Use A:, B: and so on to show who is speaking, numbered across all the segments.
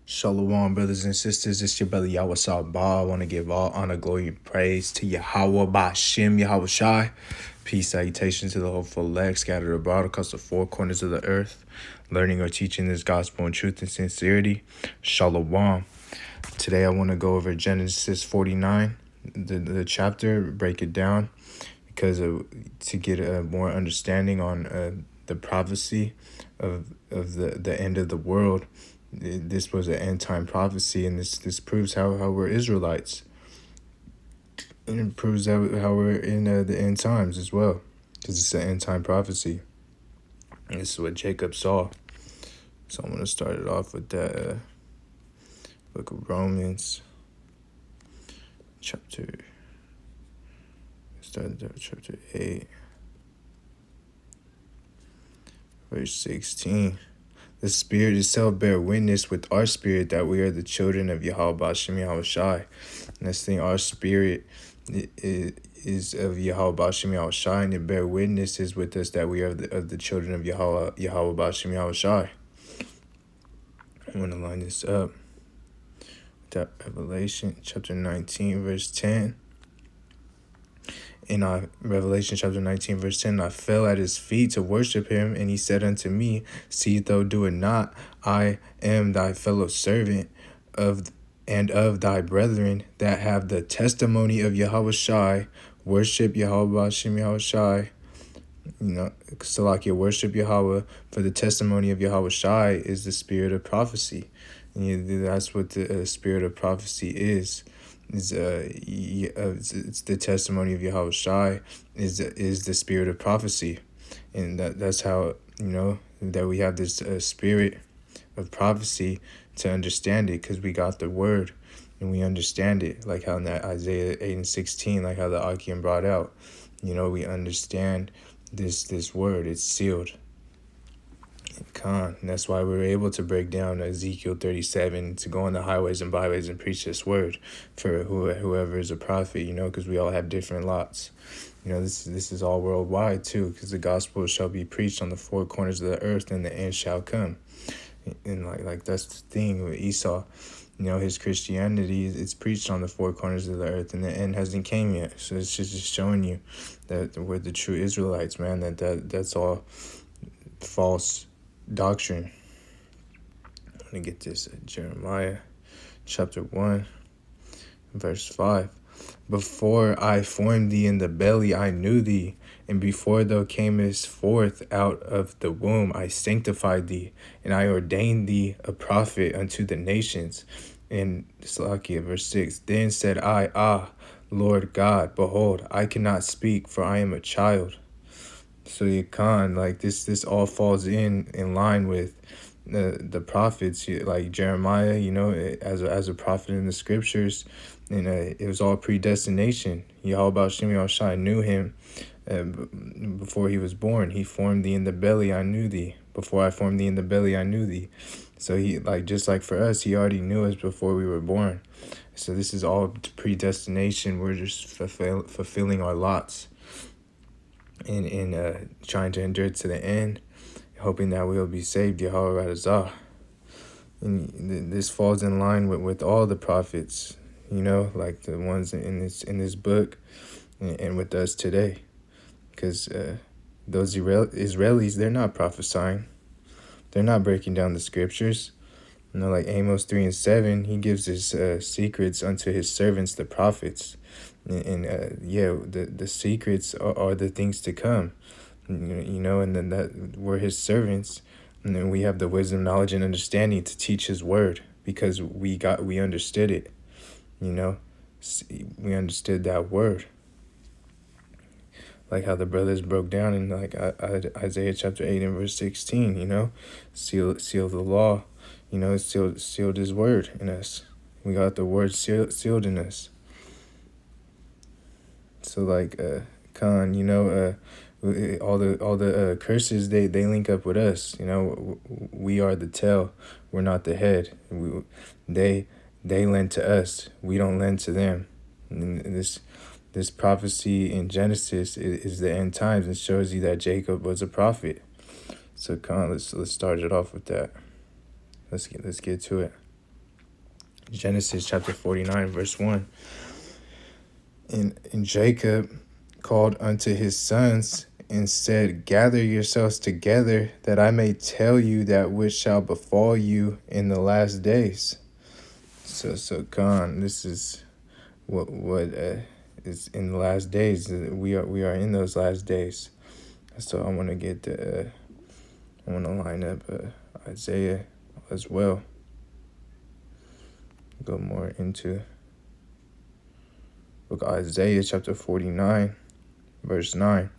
A: Shalom, brothers and sisters. It's your brother Yahawashi. I want to give all honor, glory, and praise to Yahawah, Ba'Shem, Yahawashi. Peace, salutation to the hopeful elect scattered abroad across the four corners of the earth, learning or teaching this gospel in truth and sincerity. Shalom. Today I want to go over Genesis 49, the chapter, break it down, to get a more understanding on the prophecy of the end of the world. This was an end time prophecy, and this proves how we're Israelites, and it proves how we're in the end times as well, because it's an end time prophecy. And this is what Jacob saw. So I'm gonna start it off with that book of Romans, chapter 8, verse 16. The Spirit itself bear witness with our spirit that we are the children of Yahawah, Ba'Shem, Yahawashi. And this thing, our spirit is of Yahawah, Ba'Shem, Yahawashi, and it bear witnesses with us that we are of the children of Yahawah, Ba'Shem, Yahawashi. I'm going to line this up. That Revelation chapter 19, verse 10. In Revelation chapter 19, verse 10, I fell at his feet to worship him, and he said unto me, see thou do it not. I am thy fellow servant of thy brethren that have the testimony of Yahawashi. Worship Yahawah, Ba'Shem, Yahawashi. Salakia, worship Yahweh, for the testimony of Yahawashi is the spirit of prophecy. And that's what the spirit of prophecy is. It's the testimony of Yahawashi is the spirit of prophecy, and that's how that we have this spirit of prophecy to understand it, because we got the word and we understand it, like how in that Isaiah 8 and 16, like how the Akim brought out, we understand this word. It's sealed. And that's why we were able to break down Ezekiel 37, to go on the highways and byways and preach this word for whoever is a prophet, because we all have different lots. This is all worldwide too, because the gospel shall be preached on the four corners of the earth, and the end shall come. And like that's the thing with Esau. His Christianity, it's preached on the four corners of the earth, and the end hasn't came yet. So it's just showing you that we're the true Israelites, man. That's all false doctrine. I'm gonna get this at Jeremiah chapter 1, verse 5. Before I formed thee in the belly, I knew thee, and before thou camest forth out of the womb, I sanctified thee, and I ordained thee a prophet unto the nations. And Salakia, verse 6. Then said I, Lord God, behold, I cannot speak, for I am a child. So you can't, like this all falls in line with the prophets, like Jeremiah, as a prophet in the scriptures, and it was all predestination. Yahawah, Ba'Shem, Yahawashi knew him before he was born. He formed thee in the belly, I knew thee. Before I formed thee in the belly, I knew thee. So he, just like for us, he already knew us before we were born. So this is all predestination. We're just fulfilling our lots, and trying to endure to the end, hoping that we'll be saved. Yahawah Radazah. And this falls in line with all the prophets, like the ones in this book, and with us today, because those Israelis, they're not prophesying, they're not breaking down the scriptures. Like Amos 3 and 7, he gives his secrets unto his servants, the prophets. And the secrets are the things to come, and then that we're his servants, and then we have the wisdom, knowledge, and understanding to teach his word, because we understood it. We understood that word, like how the brothers broke down in like Isaiah chapter 8 and verse 16. Seal the law, sealed his word in us. We got the word sealed in us. So like all the curses, they link up with us. We are the tail, we're not the head. They lend to us, we don't lend to them. And this prophecy in Genesis is the end times, and shows you that Jacob was a prophet. So let's start it off with that. Let's get to it. Genesis chapter 49, verse 1. And Jacob called unto his sons and said, Gather yourselves together, that I may tell you that which shall befall you in the last days. So Khan, this is what is in the last days. We are in those last days. So I want to line up Isaiah as well. Go more into book of Isaiah chapter 49, verse 9.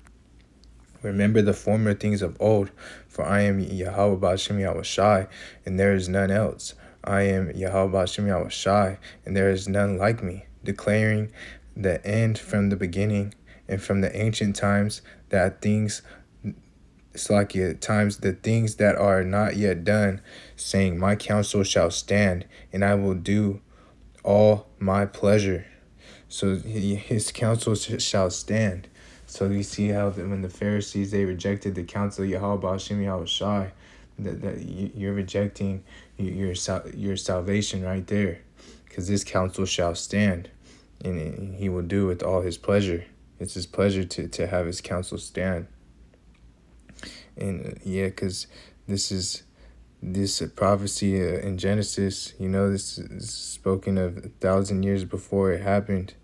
A: Remember the former things of old, for I am Yahawah B'Shem Yahawashi, and there is none else. I am Yahawah B'Shem Yahawashi, and there is none like me, declaring the end from the beginning, and from the ancient times that things, the things that are not yet done, saying, My counsel shall stand, and I will do all my pleasure. So his counsel shall stand. So you see how when the Pharisees, they rejected the counsel of Yahawah B'Shem Yahawashi, that you're rejecting your salvation right there, because this counsel shall stand, and he will do with all his pleasure. It's his pleasure to have his counsel stand. And because this prophecy in Genesis, this is spoken of 1,000 years before it happened.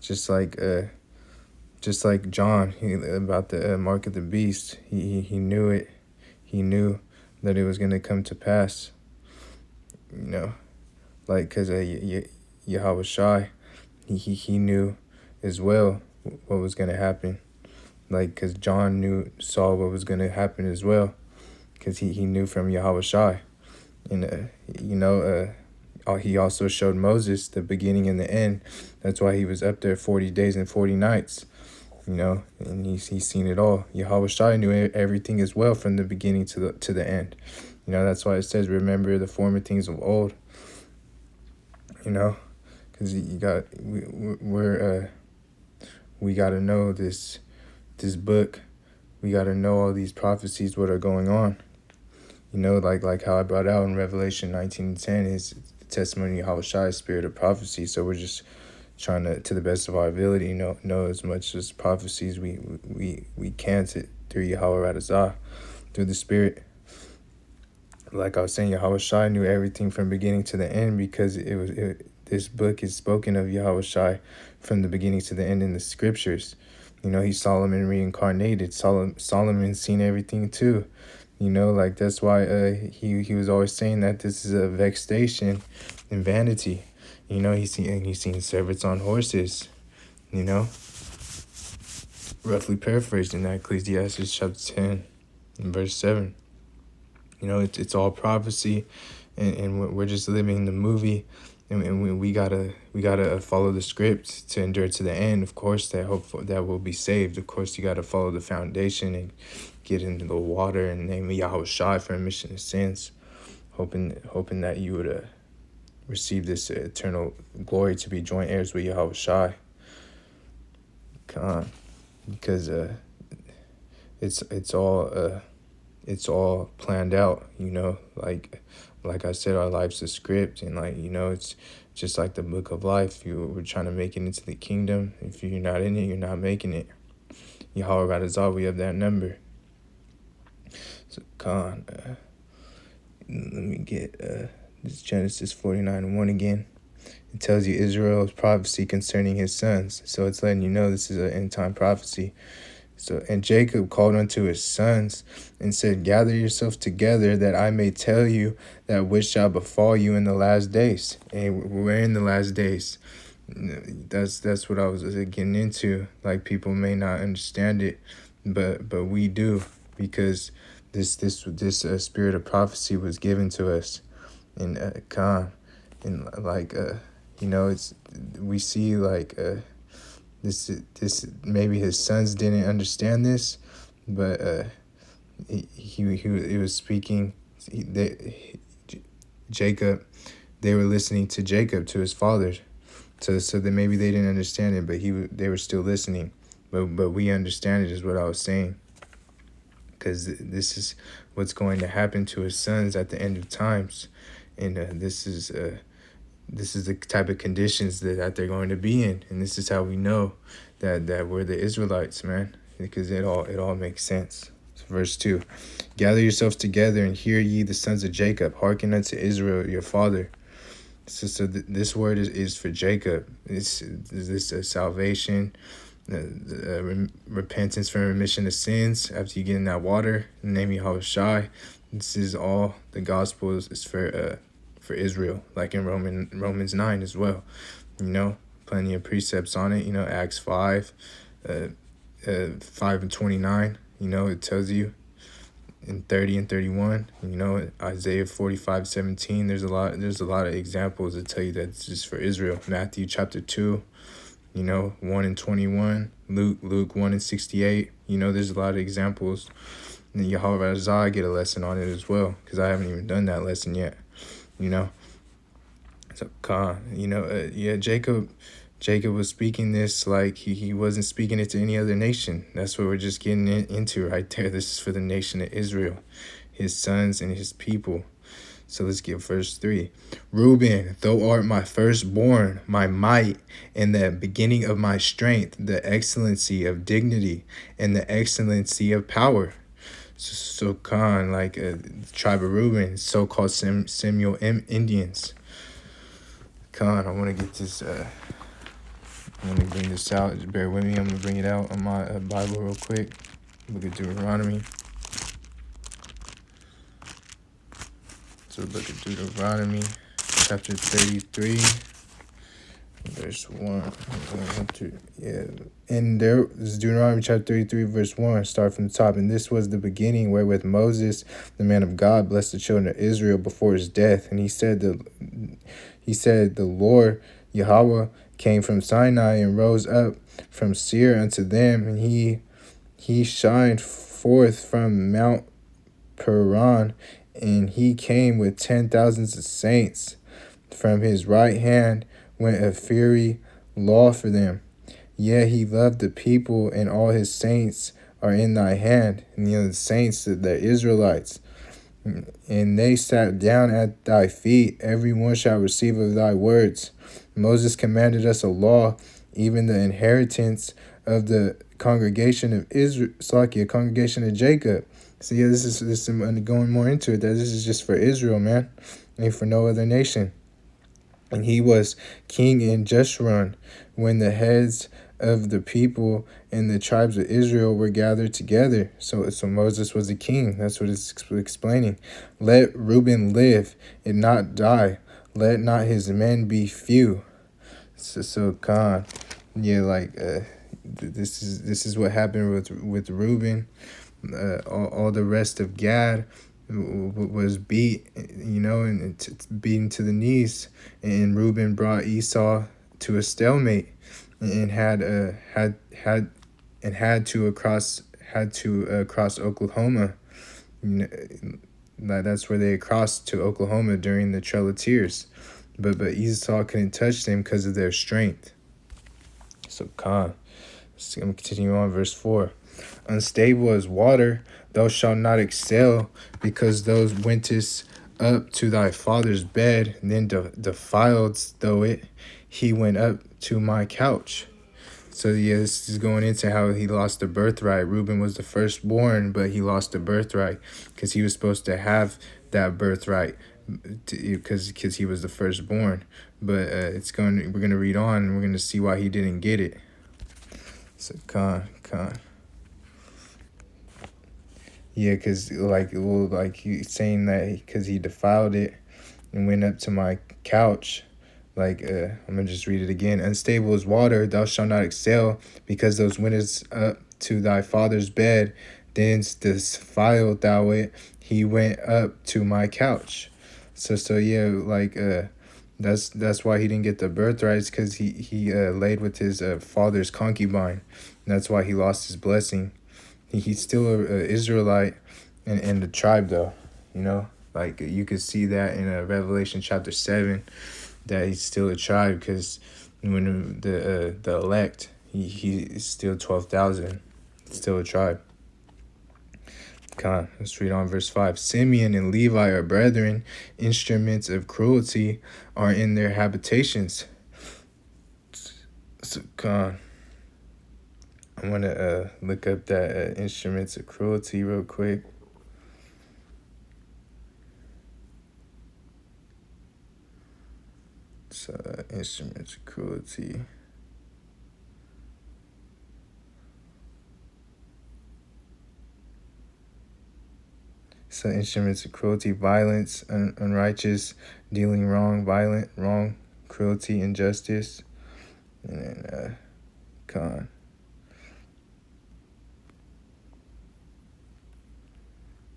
A: Just like John about the mark of the beast, he knew it. He knew that it was going to come to pass. Because Yahawashi, he knew as well what was going to happen. Because John saw what was going to happen as well, because he knew from Yahawashi. And he also showed Moses the beginning and the end. That's why he was up there 40 days and 40 nights, and he's seen it all. Yahawashi knew everything as well from the beginning to the end. That's why it says, remember the former things of old. Because we got to know this book. We got to know all these prophecies, what are going on. Like how I brought out in Revelation 19:10 is the testimony of Yahawashi, spirit of prophecy. So we're just trying to the best of our ability, know as much as prophecies we can through Yahawah Radazah, through the Spirit. Like I was saying, Yahawashi knew everything from beginning to the end, because this book is spoken of Yahawashi from the beginning to the end in the scriptures. He's Solomon reincarnated. Solomon seen everything too. That's why he was always saying that this is a vexation and vanity. He's seen servants on horses. Roughly paraphrased in that Ecclesiastes chapter 10 and verse 7. It's all prophecy, and we're just living the movie. And we gotta follow the script to endure to the end. Of course, that we'll be saved. Of course, you gotta follow the foundation and get into the water and name Yahawashi for remission of sins, hoping that you would receive this eternal glory to be joint heirs with Yahawashi. Because it's all planned out. Like I said, our life's a script, and it's just like the book of life. We're trying to make it into the kingdom. If you're not in it, you're not making it. Yahawah Radazah, we have that number. So let me get this Genesis 49:1 again. It tells you Israel's prophecy concerning his sons. So it's letting you know this is an end time prophecy. So, and Jacob called unto his sons and said, Gather yourselves together, that I may tell you that which shall befall you in the last days. And we're in the last days. That's what I was getting into. Like, people may not understand it, but we do, because this spirit of prophecy was given to us in it's, we see this maybe his sons didn't understand this, but he was speaking. Jacob, they were listening to Jacob, to his father, so that maybe they didn't understand it, but they were still listening. But we understand it, is what I was saying, because this is what's going to happen to his sons at the end of times. and this is the type of conditions that they're going to be in, and this is how we know that we're the Israelites, man, because it all makes sense. So verse 2, gather yourselves together and hear ye the sons of Jacob, hearken unto Israel your father. So this word is for Jacob. This salvation, repentance for remission of sins after you get in that water, in the name of Yahawashi. This is all the gospel is for Israel, like in Romans 9 as well. Plenty of precepts on it. Acts 5, 5 and 29. It tells you in 30 and 31. Isaiah 45:17. There's a lot of examples that tell you that it's just for Israel. Matthew chapter 2. 1 and 21. Luke 1 and 68. There's a lot of examples. And Yahawashi, I get a lesson on it as well, because I haven't even done that lesson yet. So Jacob was speaking this like he wasn't speaking it to any other nation. That's what we're just getting into right there. This is for the nation of Israel, his sons and his people. So let's get verse 3. Reuben, thou art my firstborn, my might, and the beginning of my strength, the excellency of dignity, and the excellency of power. So Khan, like tribe of Reuben, so-called Samuel Indians. Khan, I want to get this, I'm going to bring this out. Just bear with me. I'm going to bring it out on my Bible real quick. Look at Deuteronomy. So look at Deuteronomy chapter 33, verse 1. And there is Deuteronomy chapter 33, verse 1. Start from the top. And this was the beginning wherewith Moses, the man of God, blessed the children of Israel before his death. And he said, the Lord Yahawah came from Sinai and rose up from Seir unto them, and he shined forth from Mount Paran, and he came with 10,000s of saints. From his right hand went a fiery law for them. Yea, he loved the people, and all his saints are in thy hand. And the saints, the Israelites. And they sat down at thy feet. Every one shall receive of thy words. Moses commanded us a law, even the inheritance of the congregation of Israel, congregation of Jacob. So this is going more into it, that this is just for Israel, man, and for no other nation. And he was king in Jeshurun when the heads of the people and the tribes of Israel were gathered together. So Moses was a king. That's what it's explaining. Let Reuben live and not die. Let not his men be few. So Khan, this is what happened with Reuben. All the rest of Gad was beat, and beaten to the knees, and Reuben brought Esau to a stalemate, and had to cross Oklahoma. That's where they crossed to Oklahoma during the Trail of Tears, but Esau couldn't touch them because of their strength. So Khan, I'm gonna continue on verse 4. Unstable as water, thou shalt not excel, because thou wentest up to thy father's bed, and then defiled thou it. He went up to my couch. So this is going into how he lost the birthright. Reuben was the firstborn, but he lost the birthright because he was supposed to have that birthright because he was the firstborn. But we're gonna read on, and we're gonna see why he didn't get it. So Khan. Yeah, because he's saying that because he defiled it and went up to my couch. I'm going to just read it again. Unstable as water, thou shalt not excel, because those wentest up to thy father's bed, then defiled thou it. He went up to my couch. That's why he didn't get the birthrights, because he laid with his father's concubine. And that's why he lost his blessing. He's still an Israelite in the tribe, though. You could see that in Revelation chapter 7, that he's still a tribe, because when the elect, he is still 12,000, still a tribe. Let's read on verse 5. Simeon and Levi are brethren. Instruments of cruelty are in their habitations. So, I'm going to look up that instruments of cruelty real quick. So, instruments of cruelty. So instruments of cruelty, violence, unrighteous, dealing wrong, violent, wrong, cruelty, injustice, and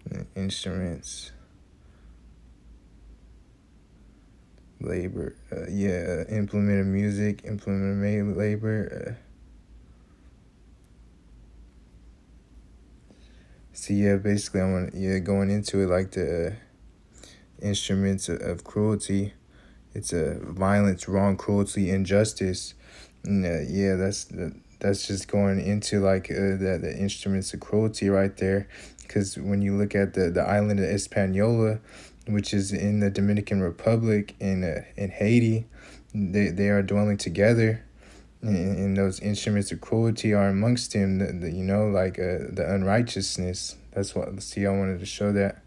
A: then instruments, labor, implement of music, implement of labor. So basically I want going into it like the instruments of cruelty. It's violence, wrong, cruelty, injustice. And that's just going into like the instruments of cruelty right there. Because when you look at the island of Hispaniola, which is in the Dominican Republic in Haiti, they are dwelling together. And those instruments of cruelty are amongst them, the unrighteousness. That's what, I wanted to show that.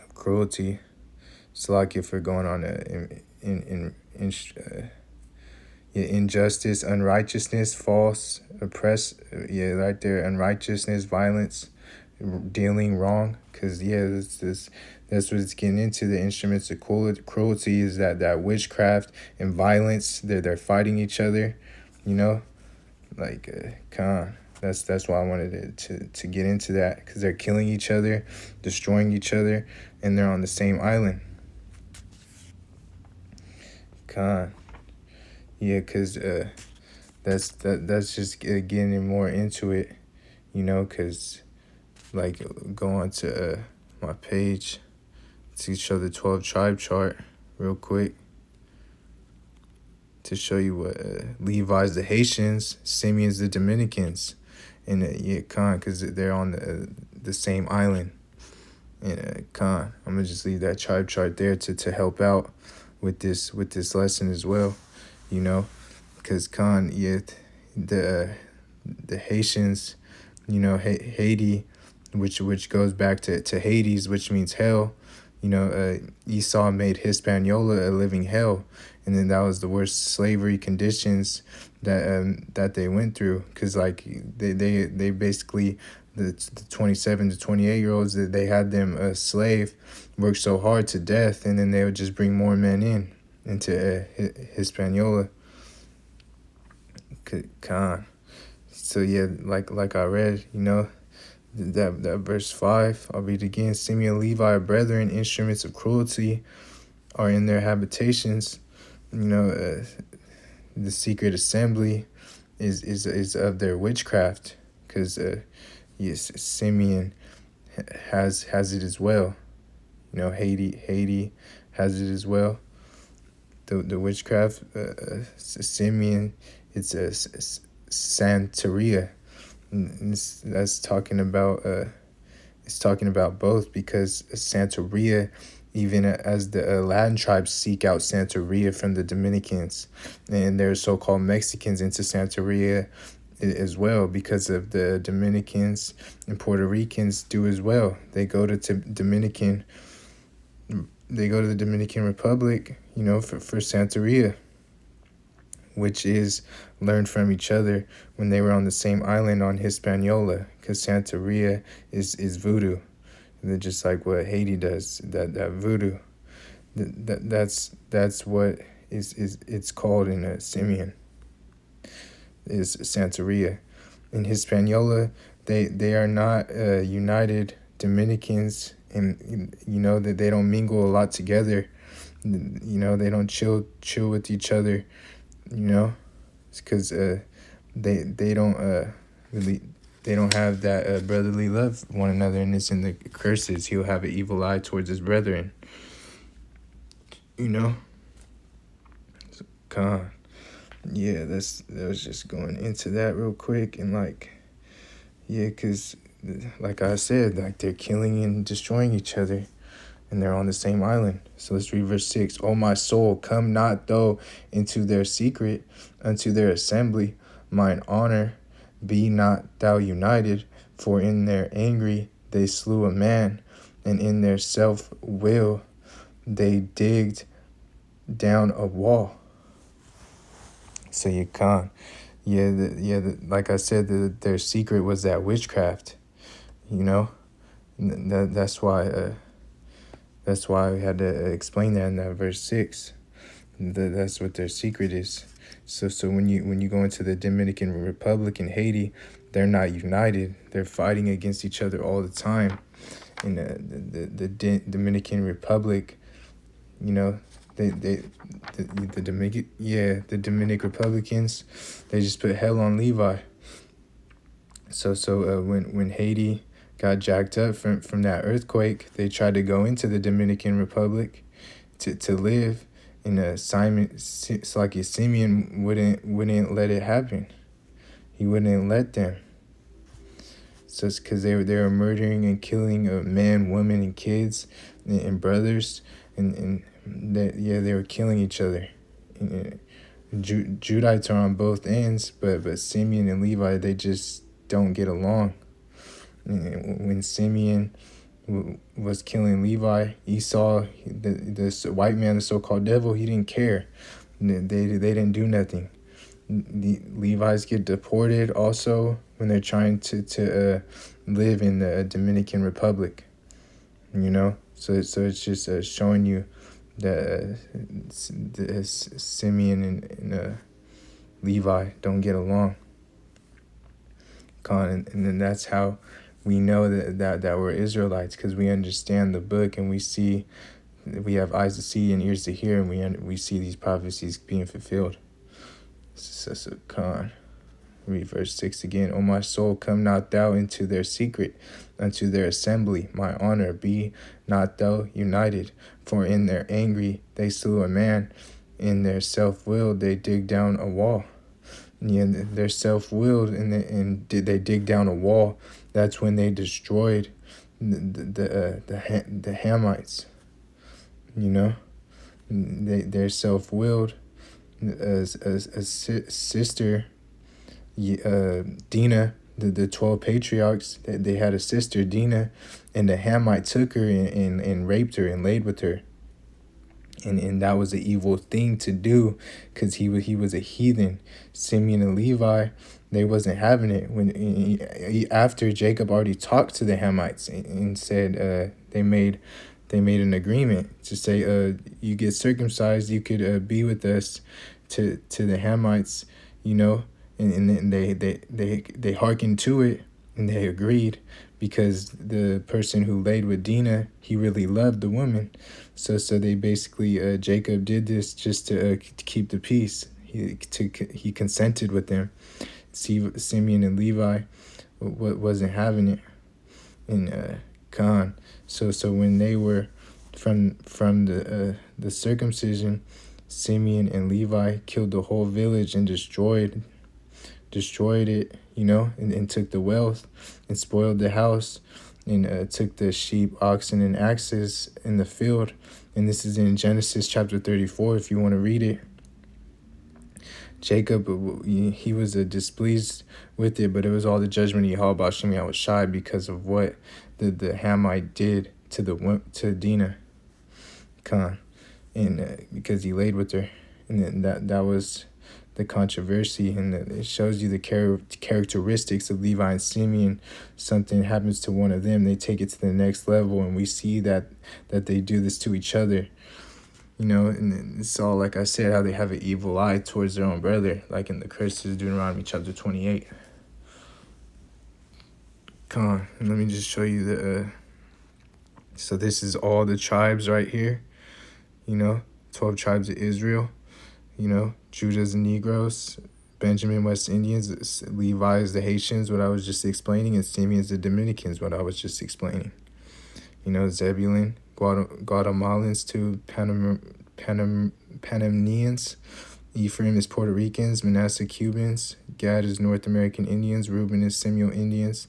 A: Of cruelty. It's like if we're going on injustice, unrighteousness, false, oppress, right there, unrighteousness, violence, dealing wrong. Because, that's what it's getting into. The instruments of cruelty is that witchcraft and violence. They're fighting each other, That's why I wanted to get into that, because they're killing each other, destroying each other, and they're on the same island. Because that's just getting more into it, because like go on to my page to show the 12 tribe chart real quick, to show you what Levi's the Haitians, Simeon's the Dominicans, and because they're on the same island. And I'm gonna just leave that tribe chart there to help out with this lesson as well, because the Haitians, Haiti, which goes back to Hades, which means hell. Esau made Hispaniola a living hell, and then that was the worst slavery conditions that they went through, because like they basically, the 27 to 28-year-olds, that they had them a slave, work so hard to death, and then they would just bring more men into Hispaniola. So like I read, that verse 5, I'll read again. Simeon and Levi are brethren, instruments of cruelty are in their habitations. The secret assembly is of their witchcraft, because Simeon has it as well. Haiti has it as well. The witchcraft, Simeon, it's a Santeria. That's talking about it's talking about both, because Santeria, even as the Latin tribes seek out Santeria from the Dominicans, and there's so-called Mexicans into Santeria as well, because of the Dominicans and Puerto Ricans do as well. They go to the Dominican Republic, for Santeria, which is learned from each other when they were on the same island on Hispaniola, because Santeria is voodoo. And they're just like what Haiti does, that voodoo. That's what it's called in Simeon, is Santeria. In Hispaniola, they are not united Dominicans, and that they don't mingle a lot together. They don't chill with each other. It's because they don't really, they don't have that brotherly love for one another, and it's in the curses. He'll have an evil eye towards his brethren. So, that was just going into that real quick, and because like I said, like they're killing and destroying each other, and they're on the same island. So let's read verse 6. O my soul, come not thou into their secret, unto their assembly, mine honor, be not thou united, for in their angry they slew a man, and in their self-will they digged down a wall. So you can't. Like I said, their secret was that witchcraft, you know. That's why we had to explain that in that verse 6. That's what their secret is. So when you go into the Dominican Republic in Haiti, they're not united. They're fighting against each other all the time. In the Dominican Republic, you know, the Dominican Republicans, they just put hell on Levi. So when Haiti got jacked up from that earthquake, they tried to go into the Dominican Republic to live. And Simeon wouldn't let it happen. He wouldn't let them. So it's because they were murdering and killing men, women, and kids, and brothers, and they were killing each other. Judites are on both ends, but Simeon and Levi, they just don't get along. When Simeon was killing Levi, Esau, the white man, the so-called devil, he didn't care. They didn't do nothing. The Levites get deported also when they're trying to live in the Dominican Republic, you know. So it's just showing you that Simeon and Levi don't get along. And then that's how we know that we're Israelites, because we understand the book and we see, we have eyes to see and ears to hear, and we see these prophecies being fulfilled. So read verse 6 again. O my soul, come not thou into their secret, unto their assembly, my honor, be not thou united, for in their angry they slew a man, in their self-will they dig down a wall. Yeah, they're self-willed, and did they dig down a wall? That's when they destroyed the Hamites. You know, they're self-willed. As sister, Dinah, the 12 patriarchs, they had a sister, Dinah, and the Hamite took her and raped her and laid with her. And that was an evil thing to do, because he was a heathen. Simeon and Levi, they wasn't having it. After Jacob already talked to the Hamites and said they made an agreement to say, you get circumcised, you could be with us, to the Hamites, you know, and they hearkened to it, and they agreed, because the person who laid with Dinah, he really loved the woman. So they basically, Jacob did this just to keep the peace. He consented with them. Simeon and Levi wasn't having it. And So when they were from the circumcision, Simeon and Levi killed the whole village and destroyed it, you know, and took the wealth and spoiled the house, and took the sheep, oxen, and axes in the field. And this is in Genesis chapter 34, if you want to read it. Jacob, he was displeased with it, but it was all the judgment of Yahawashi because of what the Hamite did to Dinah, and because he laid with her, and then that was the controversy. And it shows you the characteristics of Levi and Simeon. Something happens to one of them, they take it to the next level, and we see that they do this to each other. You know, and it's all, like I said, how they have an evil eye towards their own brother, like in the curses, Deuteronomy chapter 28. And let me just show you so this is all the tribes right here, you know, 12 tribes of Israel, you know, Judah's the Negroes, Benjamin, West Indians, Levi is the Haitians, what I was just explaining, and Simeon's the Dominicans, what I was just explaining. You know, Zebulun, Guatemalans to Panamanians, Ephraim is Puerto Ricans, Manasseh Cubans, Gad is North American Indians, Reuben is Seminole Indians,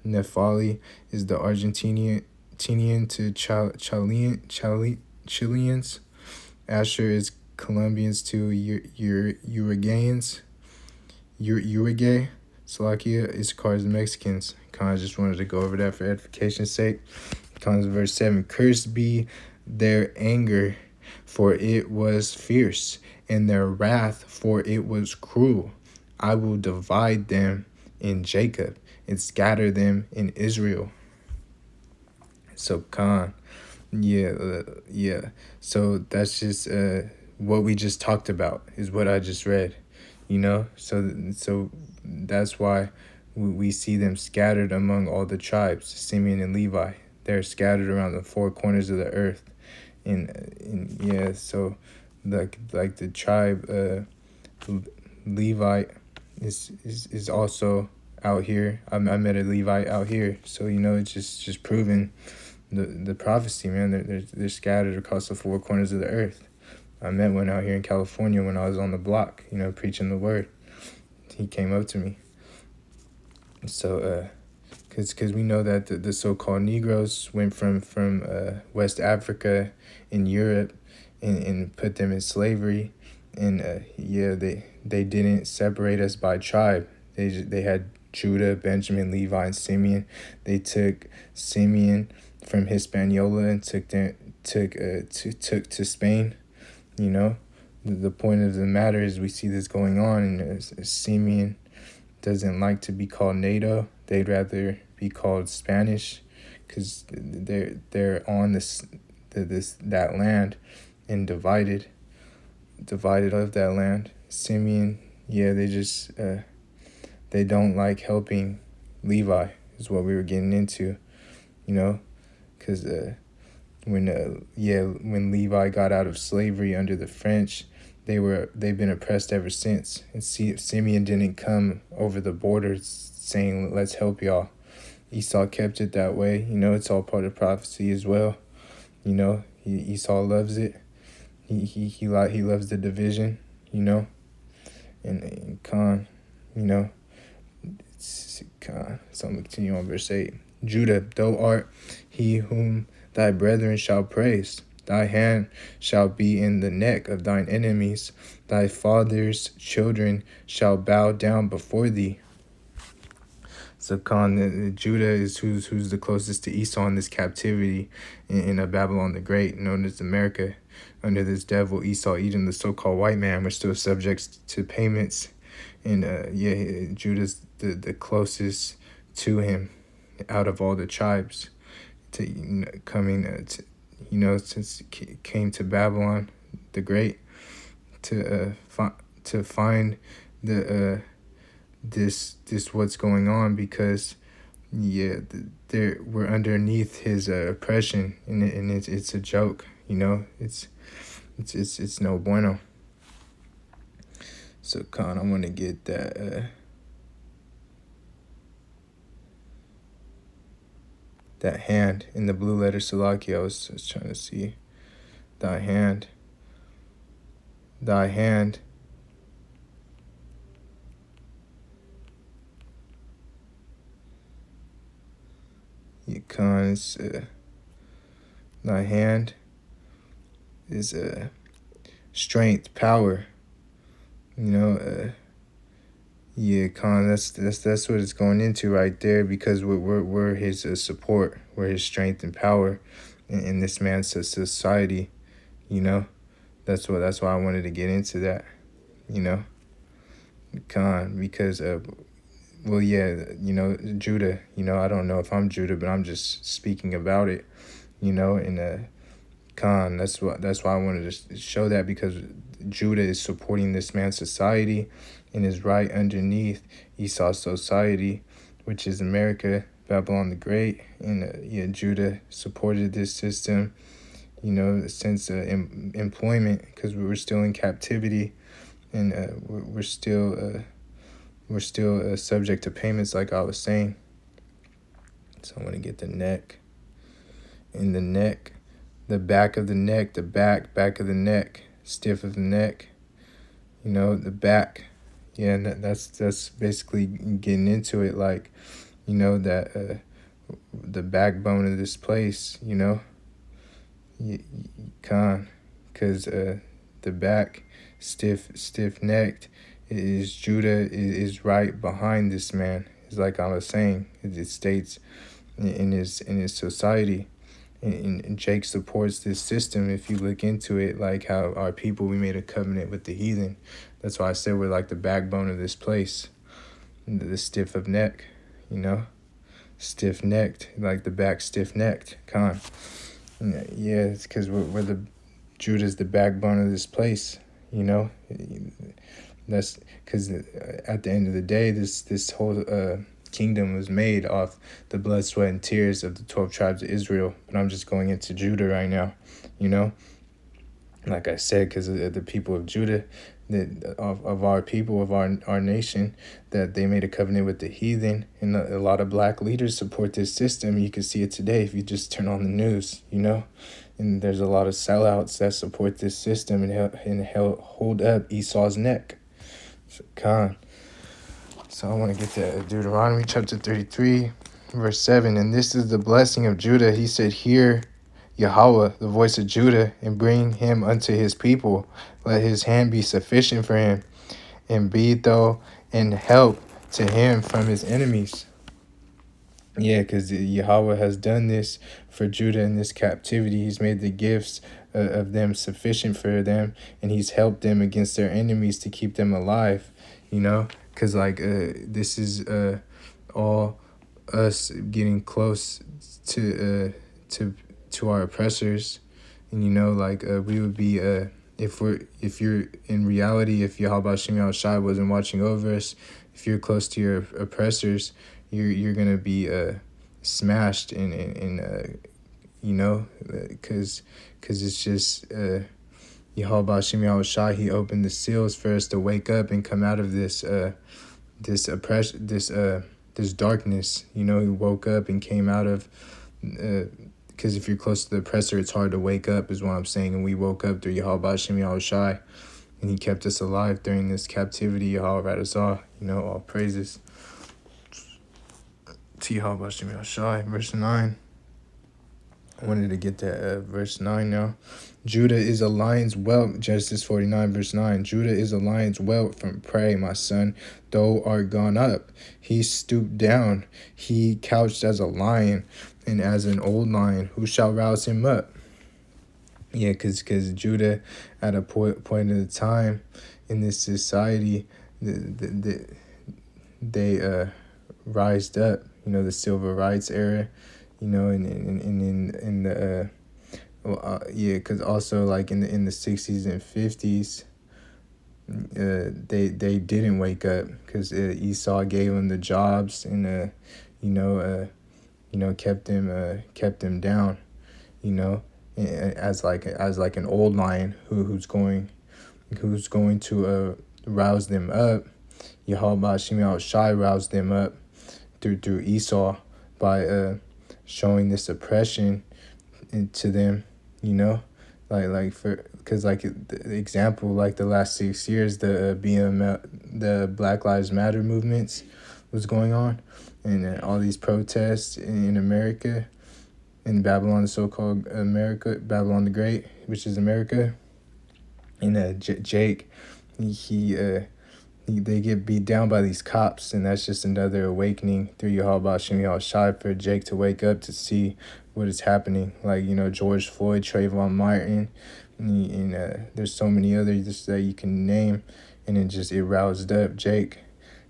A: Nepali is the Argentinian to Chileans. Asher is Colombians to Uruguayans. Uruguay. Slovakia is cars Mexicans. Kind of just wanted to go over that for edification's sake. Comes verse 7. Cursed be their anger, for it was fierce, and their wrath, for it was cruel. I will divide them in Jacob and scatter them in Israel. So yeah. So that's just what we just talked about is what I just read, So that's why we see them scattered among all the tribes, Simeon and Levi. They're scattered around the four corners of the earth, So like the tribe Levite is also out here. I met a Levite out here, so it's just proving the prophecy, man. They're scattered across the four corners of the earth. I met one out here in California when I was on the block, preaching the word. He came up to me. So, because we know that the so-called Negroes went from West Africa in Europe and put them in slavery, and they didn't separate us by tribe. They had Judah, Benjamin, Levi, and Simeon. They took Simeon from Hispaniola and took to Spain. The point of the matter is we see this going on, and Simeon doesn't like to be called NATO. They'd rather be called Spanish, because they're on that land and divided of that land. Simeon, they don't like helping Levi is what we were getting into, because when Levi got out of slavery under the French, they've been oppressed ever since. And Simeon didn't come over the border saying, let's help y'all. Esau kept it that way. It's all part of prophecy as well. Esau loves it. He loves the division, and Khan, so I'm going to continue on verse 8. Judah, thou art he whom thy brethren shall praise. Thy hand shall be in the neck of thine enemies. Thy father's children shall bow down before thee. So Judah is who's the closest to Esau in this captivity in Babylon the Great, known as America. Under this devil, Esau, Edom, the so-called white man, were still subject to payments. And Judah's the closest to him out of all the tribes since he came to Babylon the Great to find this what's going on, because we're underneath his oppression, and it's a joke. It's no bueno. So I want to get that hand in the blue letter Salaki. I was trying to see thy hand. Thy hand is strength, power. That's what it's going into right there, because we're his support, we're his strength and power in this man's society. That's why I wanted to get into that. Because Judah. I don't know if I'm Judah, but I'm just speaking about it. That's why I wanted to show that, because Judah is supporting this man's society and is right underneath Esau's society, which is America, Babylon the Great. And Judah supported this system, since employment, because we were still in captivity, and we're still subject to payments, like I was saying. So I'm going to get the neck. In the neck, the back of the neck, the back of the neck, stiff of the neck, the back. Yeah, and that's basically getting into it. Like, you know, that the backbone of this place, you know, con, because the back, stiff necked, is Judah is right behind this man. It's like I was saying, it states in his society. And Jake supports this system. If you look into it, like how our people, we made a covenant with the heathen. That's why I said we're like the backbone of this place. The stiff of neck, you know, stiff necked, like the back stiff necked. Con. Yeah, it's because we're the Judah's the backbone of this place. You know, that's because at the end of the day, this whole kingdom was made off the blood, sweat, and tears of the 12 tribes of Israel. But I'm just going into Judah right now, you know? Like I said, because of the people of Judah, of our people, of our nation, that they made a covenant with the heathen. And a lot of black leaders support this system. You can see it today if you just turn on the news, you know? And there's a lot of sellouts that support this system and hold up Esau's neck. So I want to get to Deuteronomy chapter 33, verse 7. And this is the blessing of Judah. He said, "Hear Yahawah, the voice of Judah, and bring him unto his people. Let his hand be sufficient for him, and be thou in help to him from his enemies." Yeah, because Yahawah has done this for Judah in this captivity. He's made the gifts of them sufficient for them, and he's helped them against their enemies to keep them alive, you know? Because, like, this is all us getting close to our oppressors. And, you know, like, we would be, if you're in reality, if Yahawashi wasn't watching over us, if you're close to your oppressors, you're gonna be smashed and you know, because it's just Yahawashi, he opened the seals for us to wake up and come out of this oppression, this darkness. You know, he woke up and came out of because if you're close to the oppressor, it's hard to wake up, is what I'm saying. And we woke up through Yahawashi, and he kept us alive during this captivity. Yahawashi, you know, all praises to Yahawashi. Verse 9. I wanted to get that verse 9 now. Judah is a lion's whelp. Genesis 49, verse 9. Judah is a lion's whelp from prey, my son. Thou art gone up. He stooped down. He couched as a lion and as an old lion. Who shall rouse him up? Yeah, because Judah, at a point of the time in this society, they rised up. You know, the civil rights era. You know, in the yeah, because also like in the 60s and 50s, they didn't wake up because Esau gave them the jobs and kept them down, you know, as like an old lion who's going to rouse them up. Yahawashi roused them up through Esau by showing this oppression to them, you know, because the example, like the last 6 years, the Black Lives Matter movements was going on, and all these protests in America, in Babylon, the so-called America, Babylon the Great, which is America, and Jake, they get beat down by these cops, and that's just another awakening through Yahawashi for Jake to wake up to see what is happening. Like, you know, George Floyd, Trayvon Martin, and there's so many others that you can name, and it roused up Jake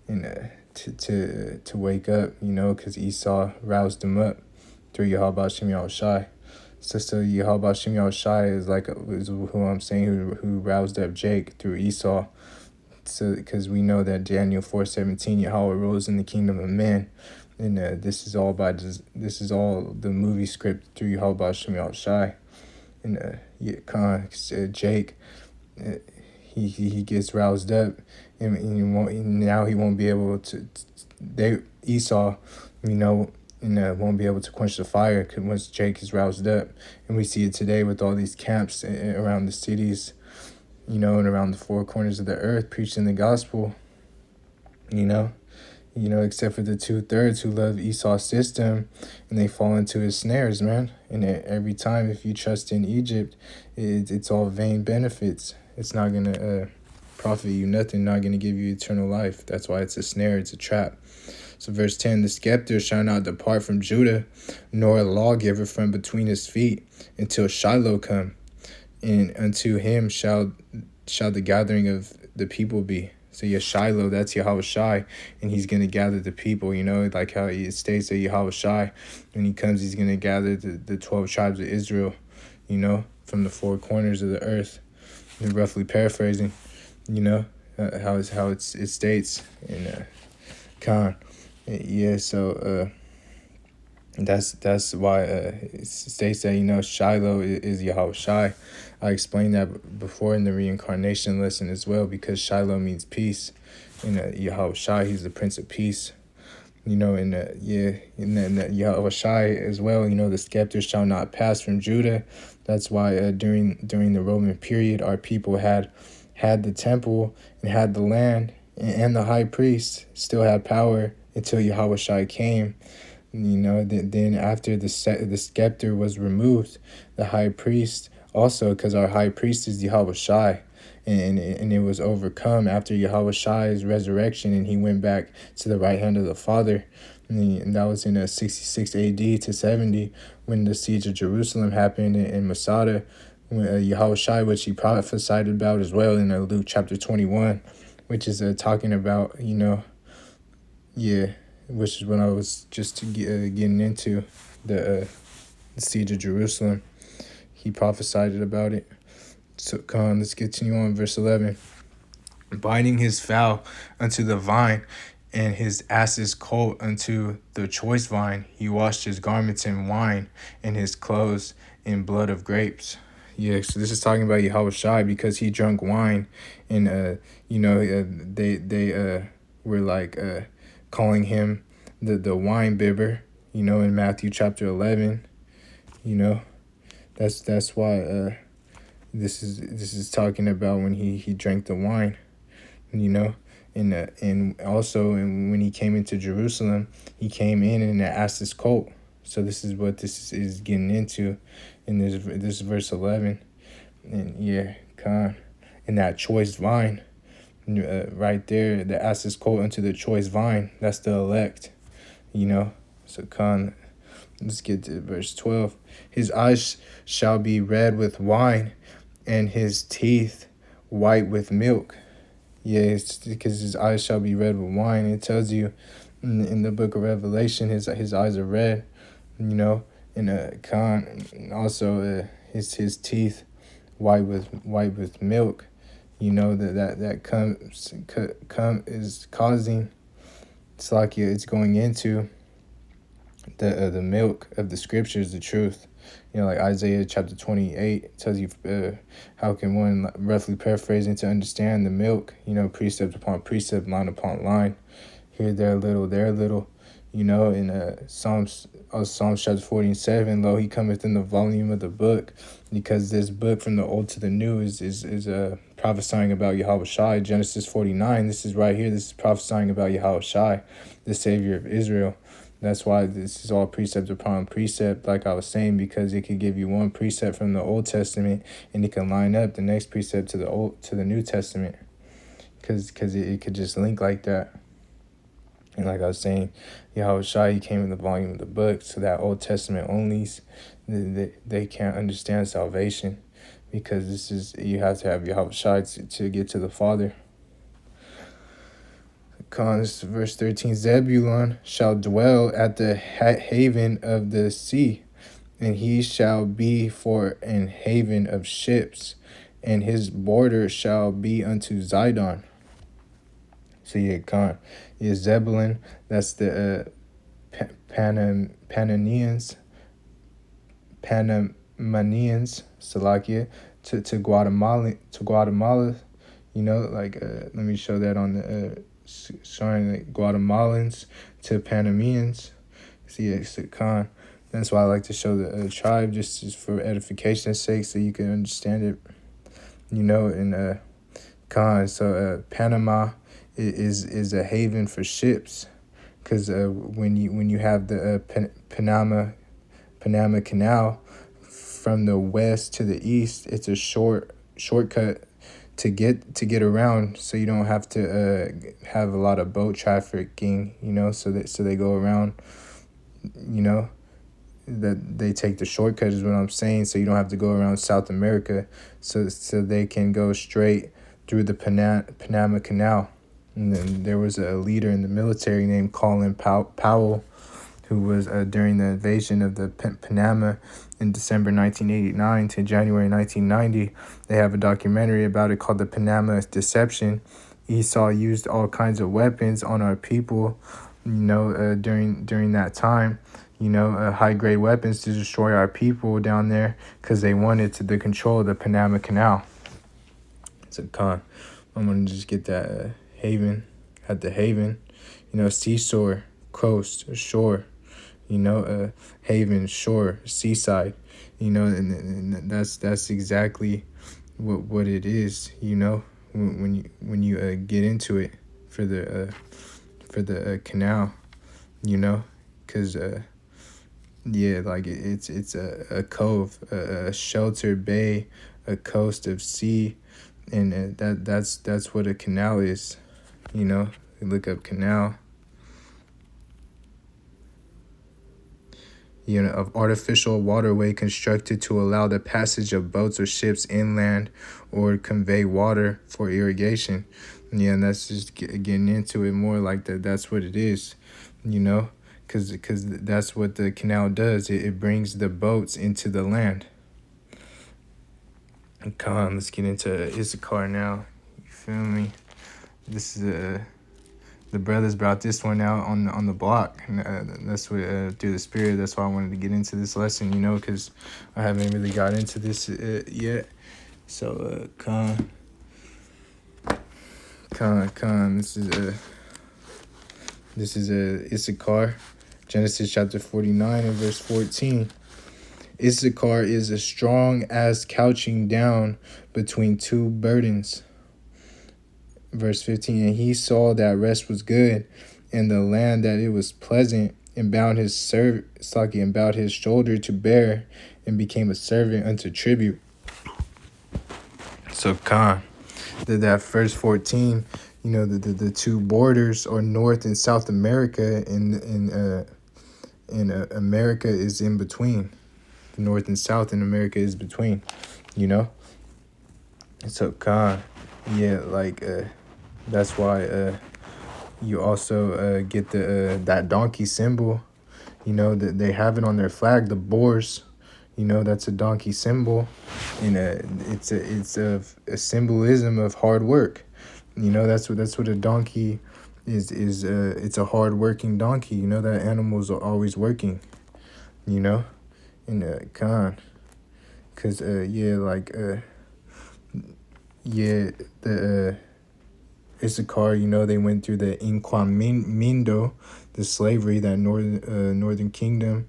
A: and to wake up, you know, because Esau roused him up through Yahawashi. So Yahawashi is who I'm saying who roused up Jake through Esau. So, because we know that Daniel 4:17, Yahawah rules in the kingdom of men, and this is all the movie script through Yahawashi, and Jake, he gets roused up, and he won't be able to. Esau, you know, and won't be able to quench the fire because once Jake is roused up, and we see it today with all these camps around the cities, you know, and around the four corners of the earth, preaching the gospel, you know. except for the 2/3 who love Esau's system, and they fall into his snares, man. And every time, if you trust in Egypt, it's all vain benefits. It's not going to profit you nothing, not going to give you eternal life. That's why it's a snare, it's a trap. So verse 10, the scepter shall not depart from Judah, nor a lawgiver from between his feet, until Shiloh come, and unto him shall the gathering of the people be. So Shiloh, that's Yahawashi, and he's going to gather the people, like how it states that Yahawashi, when he comes, he's going to gather the 12 tribes of Israel, from the four corners of the earth. And roughly paraphrasing, how it states in Khan. Yeah, so that's why it states that, Shiloh is Yahawashi. I explained that before in the reincarnation lesson as well, because Shiloh means peace. And Yahawashi, he's the Prince of Peace. And then Yahawashi as well, the scepter shall not pass from Judah. That's why during the Roman period, our people had the temple and had the land, and the high priest still had power until Yahawashi came. Then after the scepter was removed, the high priest also, because our high priest is Yahawashi, and it was overcome after Yahawashi's resurrection, and he went back to the right hand of the Father. And that was in 66 AD to 70 when the siege of Jerusalem happened in Masada, when Yahawashi, which he prophesied about as well in Luke chapter 21, which is talking about, which is when I was just getting into the siege of Jerusalem. He prophesied about it. So let's continue on, verse 11. Binding his fowl unto the vine, and his ass's colt unto the choice vine, he washed his garments in wine, and his clothes in blood of grapes. Yeah, so this is talking about Yahawashi, because he drank wine, and they were like calling him the wine bibber, in Matthew chapter 11. That's why this is talking about when he drank the wine, and also when he came into Jerusalem, he came in and asked his colt. So this is what this is getting into in this verse 11. And in that choice vine, right there, the asked his colt unto the choice vine, that's the elect, So let's get to verse 12. His eyes shall be red with wine, and his teeth white with milk. Yes, because his eyes shall be red with wine. It tells you in the book of Revelation, his eyes are red, and also his teeth white with milk. That is causing. It's like it's going into the milk of the scriptures, the truth. Like Isaiah chapter 28 tells you how can one, roughly paraphrasing, to understand the milk, precept upon precept, line upon line, here, there, little, there, little, in Psalms chapter 47, lo, he cometh in the volume of the book, because this book from the old to the new is prophesying about Yahawashi. Genesis 49, this is right here, this is prophesying about Yahawashi, the Savior of Israel. That's why this is all precept upon precept, like I was saying, because it could give you one precept from the Old Testament, and it can line up the next precept to the New Testament, because it could just link like that. And like I was saying, Yahawashi came in the volume of the book, so that Old Testament onlys, they can't understand salvation, because you have to have Yahawashi to get to the Father. Verse 13, Zebulun shall dwell at the haven of the sea, and he shall be for an haven of ships, and his border shall be unto Zidon. So Zebulun, that's the Panamanians, Salakia, to Guatemala, let me show that on the showing the Guatemalans to Panamanians. That's why I like to show the tribe, just for edification's sake, so you can understand it. So Panama is a haven for ships, because when you have the Panama Canal from the west to the east, it's a shortcut to get around, so you don't have to have a lot of boat trafficking, so they go around, you know that they take the shortcut is what I'm saying, so you don't have to go around South America, so they can go straight through the Panama Canal. And then there was a leader in the military named Colin Powell, who was during the invasion of the Panama in December 1989 to January 1990. They have a documentary about it called The Panama Deception. Esau used all kinds of weapons on our people, during that time, high-grade weapons to destroy our people down there because they wanted to control the Panama Canal. It's a con. I'm going to just get that haven, at the haven, seashore, coast, shore, haven, shore, seaside, and that's exactly what it is, when you get into it for the canal, because like it's a cove, a sheltered bay, a coast of sea, and that's what a canal is, You look up canal. Of artificial waterway constructed to allow the passage of boats or ships inland or convey water for irrigation. Yeah, and that's just getting into it more like that. That's what it is, because that's what the canal does. It brings the boats into the land. Come on, let's get into Issachar now. You feel me? This is the brothers brought this one out on the block, and that's what through the spirit. That's why I wanted to get into this lesson, because I haven't really got into this yet. So Khan. This is Issachar, Genesis chapter 49 and verse 14. Issachar is as strong as couching down between two burdens. Verse 15, and he saw that rest was good, and the land that it was pleasant, and bound his shoulder to bear, and became a servant unto tribute. So Khan, that verse 14, the two borders are North and South America, and America is in between. The North and South in America is between, So Khan, yeah, like that's why you also get that donkey symbol, that they have it on their flag, the boars, that's a donkey symbol, and it's a symbolism of hard work, that's what a donkey is it's a hard working donkey, that animals are always working, and Khan, because the Issachar, they went through the Inquamindo, the slavery, that northern kingdom.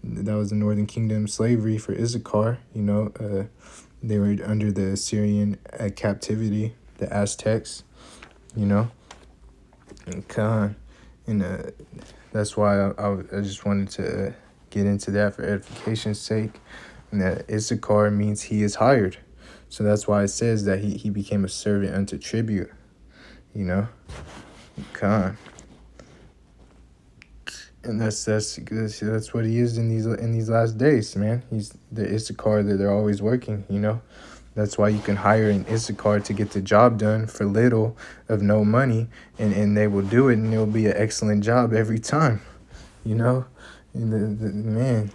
A: That was the northern kingdom slavery for Issachar. They were under the Assyrian captivity, the Aztecs. And Khan, and that's why I just wanted to get into that for edification's sake. And that Issachar means he is hired. So that's why it says that he became a servant unto tribute. Khan. And that's what he is in these last days, man. He's the Issachar that they're always working, That's why you can hire an Issachar to get the job done for little of no money, and they will do it, and it will be an excellent job every time, And the man,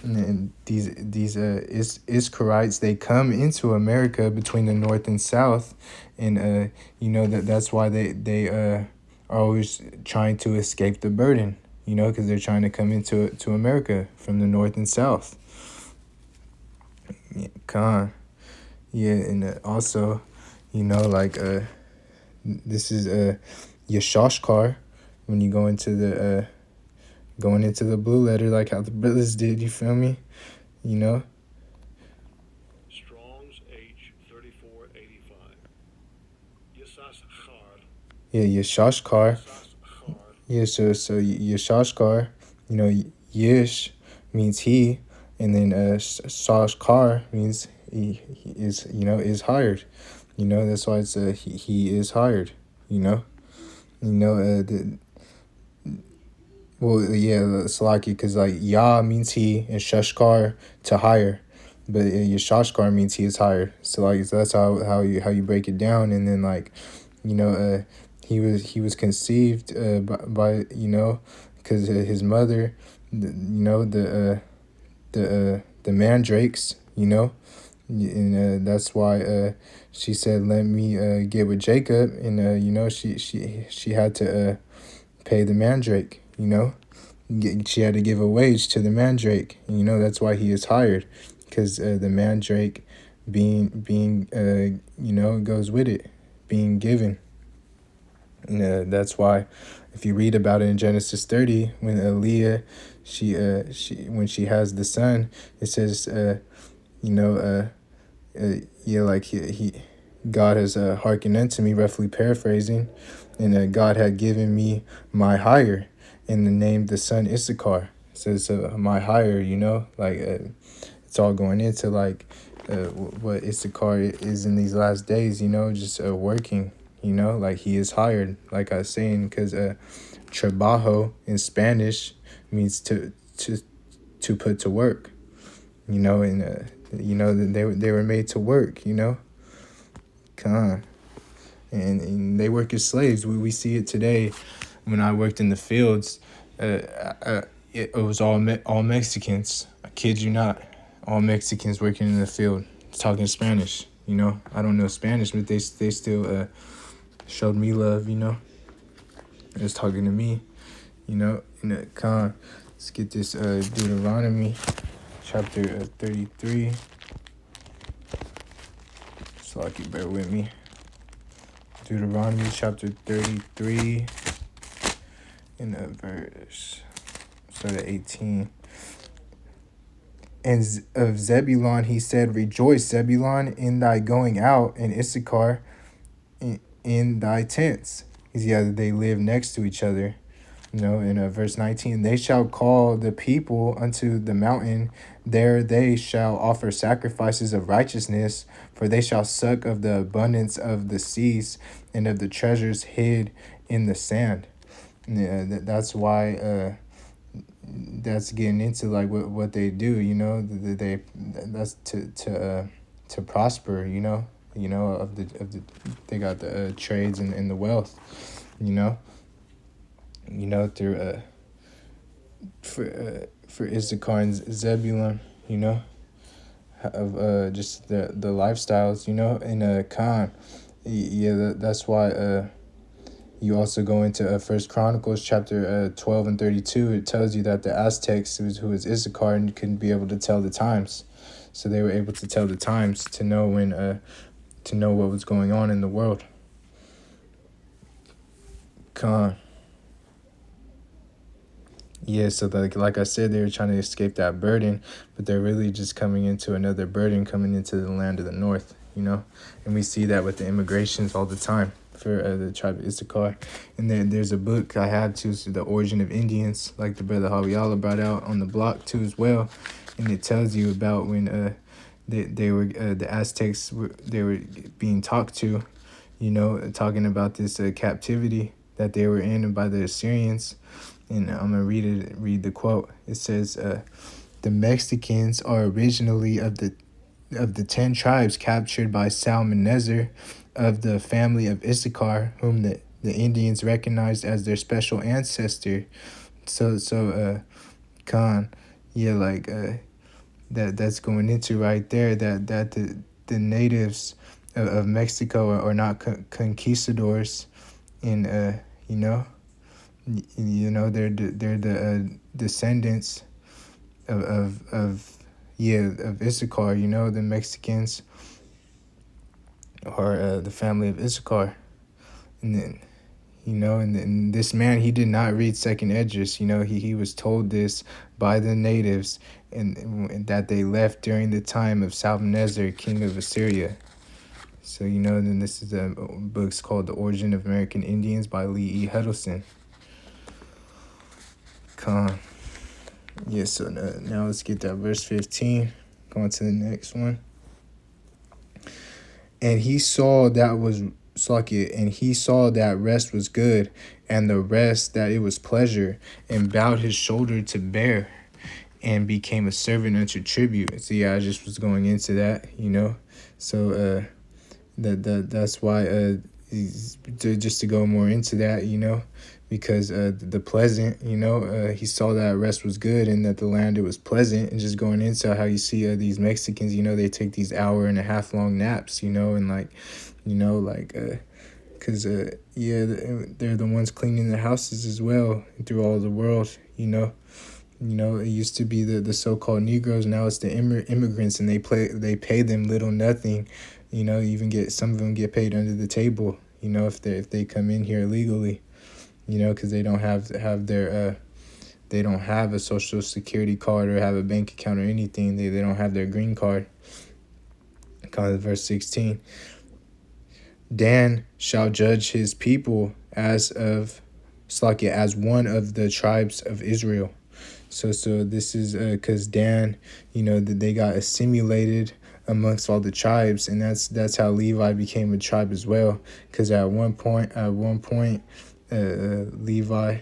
A: and these Issacharites, they come into America between the North and South, and that's why they are always trying to escape the burden, because they're trying to come to America from the North and South. Yeah, Khan. Yeah, and also, this is Yashashkar when you go into the going into the blue letter, like how the brothers did. You feel me?
B: Strong's H3485. Yashashkar.
A: Yeah, Yashashkar. Yeah, so Yashashkar, Yish means he, and then Sashkar means he is is hired. That's why it's he is hired. You know, you know well yeah, Salaki, because like Yah means he and Shashkar to hire, but Yashashkar means he is hired. So that's how you break it down, and then like you know he was conceived by because his mother the mandrakes and that's why she said let me get with Jacob, and she had to pay the mandrake. She had to give a wage to the mandrake. That's why he is hired, because the mandrake being goes with it, being given. And that's why, if you read about it in Genesis 30, when Leah, she when she has the son, it says, you know, yeah, like he God has hearkened unto me, roughly paraphrasing, and God had given me my hire, and named the son Issachar. So it's my hire, like it's all going into like what Issachar is in these last days, just working, like he is hired, like I was saying, because trabajo in Spanish means to put to work, and they were made to work, Come on. And they work as slaves. We see it today. When I worked in the fields, it was all Mexicans. I kid you not, all Mexicans working in the field, talking Spanish. I don't know Spanish, but they still showed me love. They was talking to me. Let's get this Deuteronomy chapter 33. So I can bear with me. Deuteronomy chapter 33 in verse start at 18. And of Zebulon he said, rejoice, Zebulon, in thy going out, and Issachar in thy tents. Yeah, they live next to each other. In verse 19, they shall call the people unto the mountain. There they shall offer sacrifices of righteousness, for they shall suck of the abundance of the seas and of the treasures hid in the sand. Yeah, that's why that's getting into like what they do. That's to prosper. Of the they got the trades and the wealth. Through for Issachar and Zebulun, of just the lifestyles, and Khan. Yeah, that's why you also go into First Chronicles chapter 12 and 32. It tells you that the Aztecs, who was Issachar, and couldn't be able to tell the times, so they were able to tell the times to know when to know what was going on in the world. Khan. Yeah, so like I said, they were trying to escape that burden, but they're really just coming into another burden, coming into the land of the north, and we see that with the immigrations all the time for the tribe of Issachar. And there's a book I have too, so The Origin of Indians, like the brother Yahawah brought out on the block too as well, and it tells you about when they were the Aztecs they were being talked to, talking about this captivity that they were in by the Assyrians. And I'm gonna read the quote. It says, "The Mexicans are originally of the 10 tribes captured by Salmanezar, of the family of Issachar, whom the Indians recognized as their special ancestor." So Khan, yeah, like that's going into right there that the natives of Mexico are not conquistadors, and they're the descendants of Issachar. The Mexicans are the family of Issachar, and then and this man, he did not read Second Esdras. He was told this by the natives, and that they left during the time of Salmanezar, king of Assyria. So then this is a book's called The Origin of American Indians by Lee E. Huddleston. Con. Yeah, so now let's get that verse 15. Going to the next one. And he saw that was Slakia, and he saw that rest was good, and the rest that it was pleasure, and bowed his shoulder to bear, and became a servant unto tribute. So yeah, I just was going into that, So that's why just to go more into that, because the pleasant, he saw that rest was good and that the land it was pleasant, and just going into how you see these Mexicans, they take these hour-and-a-half long naps, and because they're the ones cleaning the houses as well through all the world, it used to be the so-called Negroes. Now it's the immigrants, and they pay them little nothing. Even some of them get paid under the table. If they come in here illegally, because they don't have their they don't have a social security card or have a bank account or anything. They don't have their green card. Verse 16. Dan shall judge his people as one of the tribes of Israel. So this is because Dan, they got assimilated amongst all the tribes, and that's how Levi became a tribe as well. Because at one point, Levi,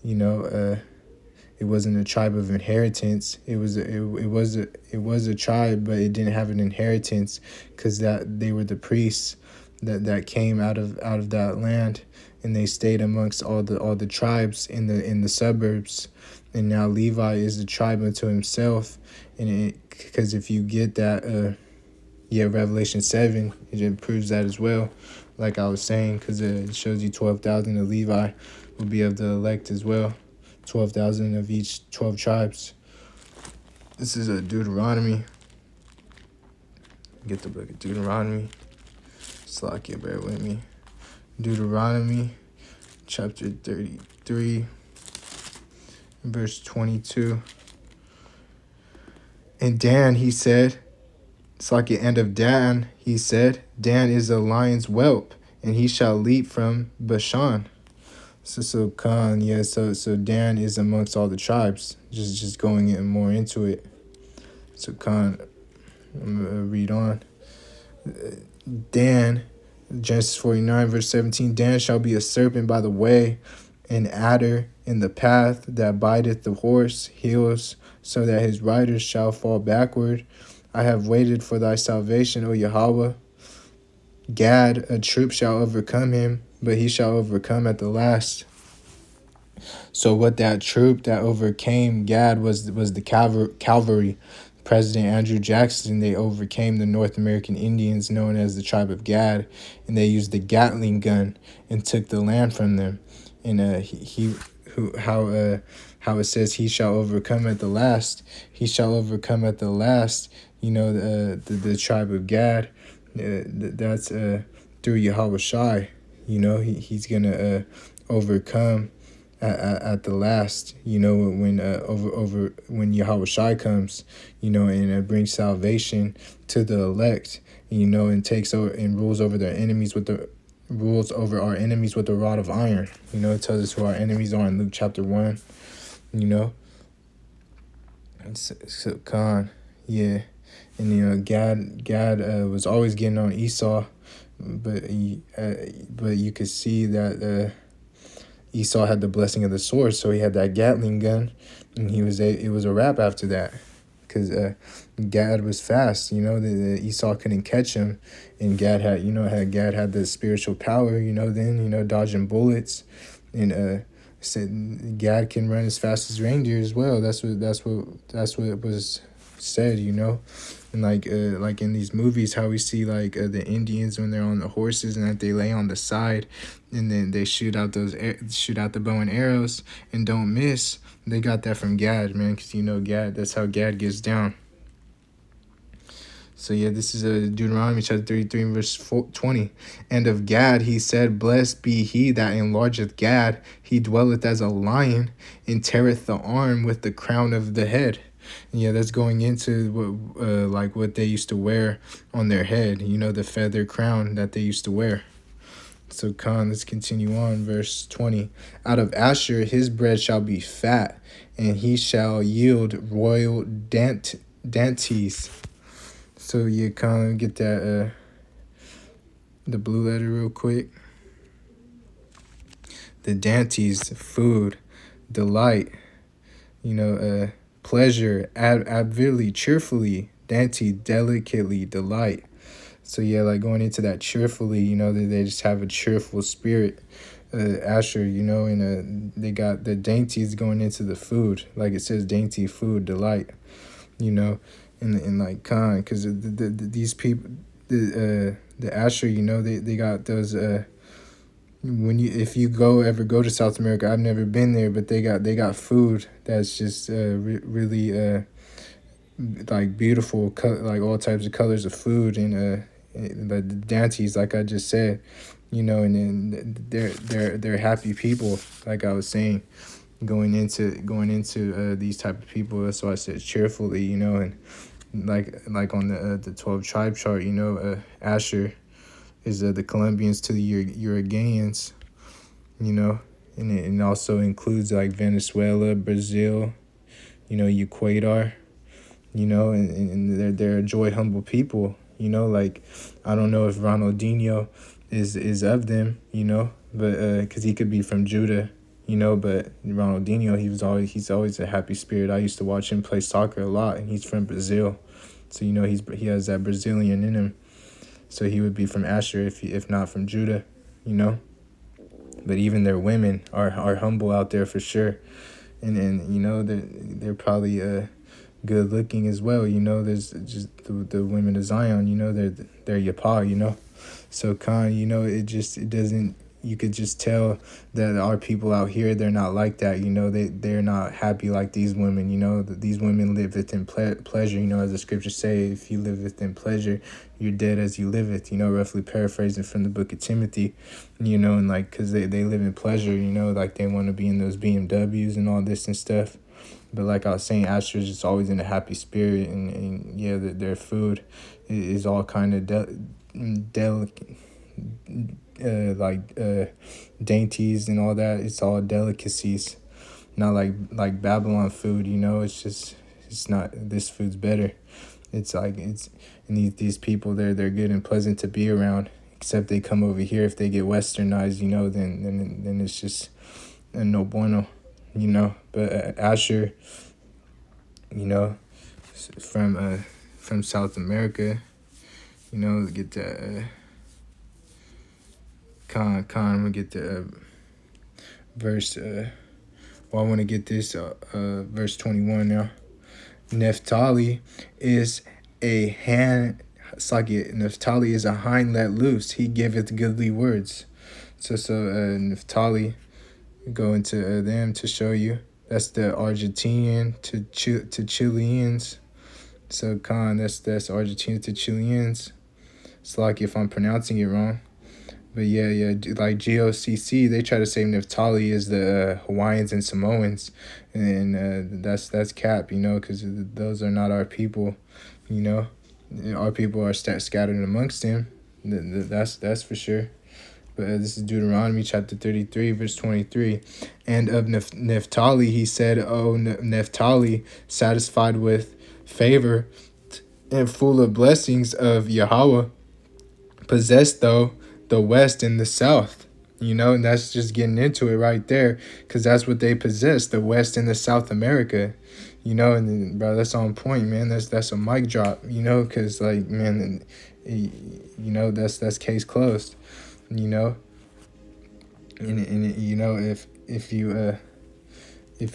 A: it wasn't a tribe of inheritance. It was a tribe, but it didn't have an inheritance because that they were the priests that came out of that land, and they stayed amongst all the tribes in the suburbs. And now Levi is the tribe unto himself, and because if you get that, Revelation 7, it proves that as well. Like I was saying, because it shows you 12,000 of Levi will be of the elect as well, 12,000 of each 12 tribes. This is a Deuteronomy. Get the book of Deuteronomy. Slakia, bear with me. Deuteronomy, chapter 33. Verse 22. And Dan, he said, it's like the end of Dan, he said, Dan is a lion's whelp, and he shall leap from Bashan. So Dan is amongst all the tribes. Just going in more into it. So I'm gonna read on. Dan, Genesis 49, verse 17, Dan shall be a serpent by the way, an adder in the path that biteth the horse heels, so that his riders shall fall backward. I have waited for thy salvation, O Yahawah. Gad, a troop shall overcome him, but he shall overcome at the last. So what that troop that overcame Gad was the cavalry. President Andrew Jackson, they overcame the North American Indians known as the tribe of Gad, and they used the Gatling gun and took the land from them. And how it says he shall overcome at the last. He shall overcome at the last. The tribe of Gad. That's through Yahawashi. He's gonna overcome at the last. When when Yahawashi comes. And brings salvation to the elect. And takes over and rules over our enemies with the rod of iron. It tells us who our enemies are in Luke chapter 1. And Gad was always getting on Esau, but you could see that Esau had the blessing of the sword, so he had that Gatling gun, and it was a wrap after that. Because Gad was fast, the Esau couldn't catch him, and Gad had the spiritual power, dodging bullets, and said Gad can run as fast as reindeer as well. That's what it was said, and like in these movies, how we see the Indians when they're on the horses and that they lay on the side, and then they shoot out the bow and arrows and don't miss. They got that from Gad, man, because Gad, that's how Gad gets down. So this is Deuteronomy chapter 33 verse 20. And of Gad he said, blessed be he that enlargeth Gad. He dwelleth as a lion, and teareth the arm with the crown of the head. And that's going into what they used to wear on their head. The feather crown that they used to wear. So let's continue on. Verse 20. Out of Asher his bread shall be fat, and he shall yield royal dainties. So you get that the blue letter real quick. The dainties, food, delight, pleasure, advertly, cheerfully, dainty, delicately, delight. So yeah, like going into that cheerfully, they just have a cheerful spirit. Asher, and they got the dainties going into the food, like it says, dainty food, delight, and like because these people, the Asher, they got those if you ever go to South America, I've never been there, but they got food that's just really like beautiful, like all types of colors of food, and the dainties, like I just said, and then they're happy people, like I was saying, going into these type of people. That's why I said cheerfully, and like on the 12 tribe chart, Asher is the Colombians to the Uruguayans, and it also includes like Venezuela, Brazil, Ecuador, and they're a joy, humble people, like I don't know if Ronaldinho is of them, but because he could be from Judah, but Ronaldinho, he's always a happy spirit. I used to watch him play soccer a lot, and he's from Brazil, so he has that Brazilian in him. So he would be from Asher if not from Judah, But even their women are humble out there for sure, and they're probably good looking as well. There's just the women of Zion. They're Yahawah. So it doesn't. You could just tell that our people out here, they're not like that. They're not happy like these women. That these women live within pleasure. As the scriptures say, if you live within pleasure, you're dead as you live it. Roughly paraphrasing from the book of Timothy. And like, because they live in pleasure. Like they want to be in those BMWs and all this and stuff. But like I was saying, Asher's just always in a happy spirit, and yeah, their food is all kind of delicate. Dainties and all that. It's all delicacies, not like Babylon food. It's not. This food's better. And these people, they're good and pleasant to be around. Except they come over here, if they get westernized, then it's just no bueno, But Asher, from South America, get that. I'm gonna get the verse. I want to get this verse 21 now. Naphtali is a hand. Naphtali is a hind let loose. He giveth goodly words. So Naphtali, go into them to show you. That's the Argentinian to Chileans. So that's Argentinian to Chileans. It's like if I'm pronouncing it wrong. But yeah, like GOCC, they try to say Naphtali is the Hawaiians and Samoans, and that's cap, because those are not our people, Our people are scattered amongst them. That's for sure. But this is Deuteronomy chapter 33, verse 23. And of Naphtali he said, O Naphtali, satisfied with favor and full of blessings of Yahawah, possess though the west and the south, and that's just getting into it right there, because that's what they possess, the west and the South America, and then, bro, that's on point, man. That's a mic drop, because like, man, that's case closed, and if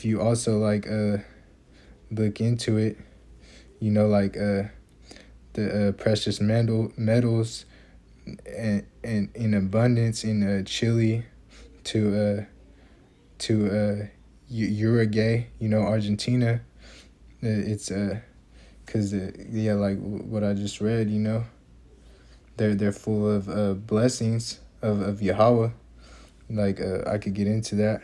A: you also like look into it, like the precious metals and in abundance in Chile to Uruguay, Argentina. It's because like what I just read, they're full of blessings of Yahawah. Like I could get into that.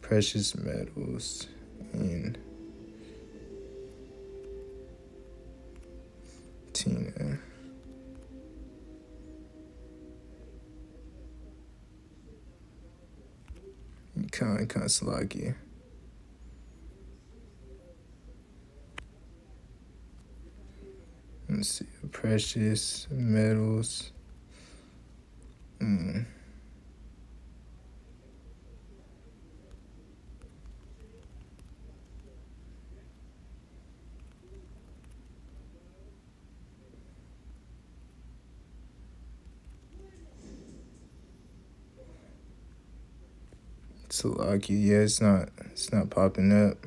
A: Precious metals and Salaki. Let's see. Precious metals. Salaki. Yeah, it's not popping up.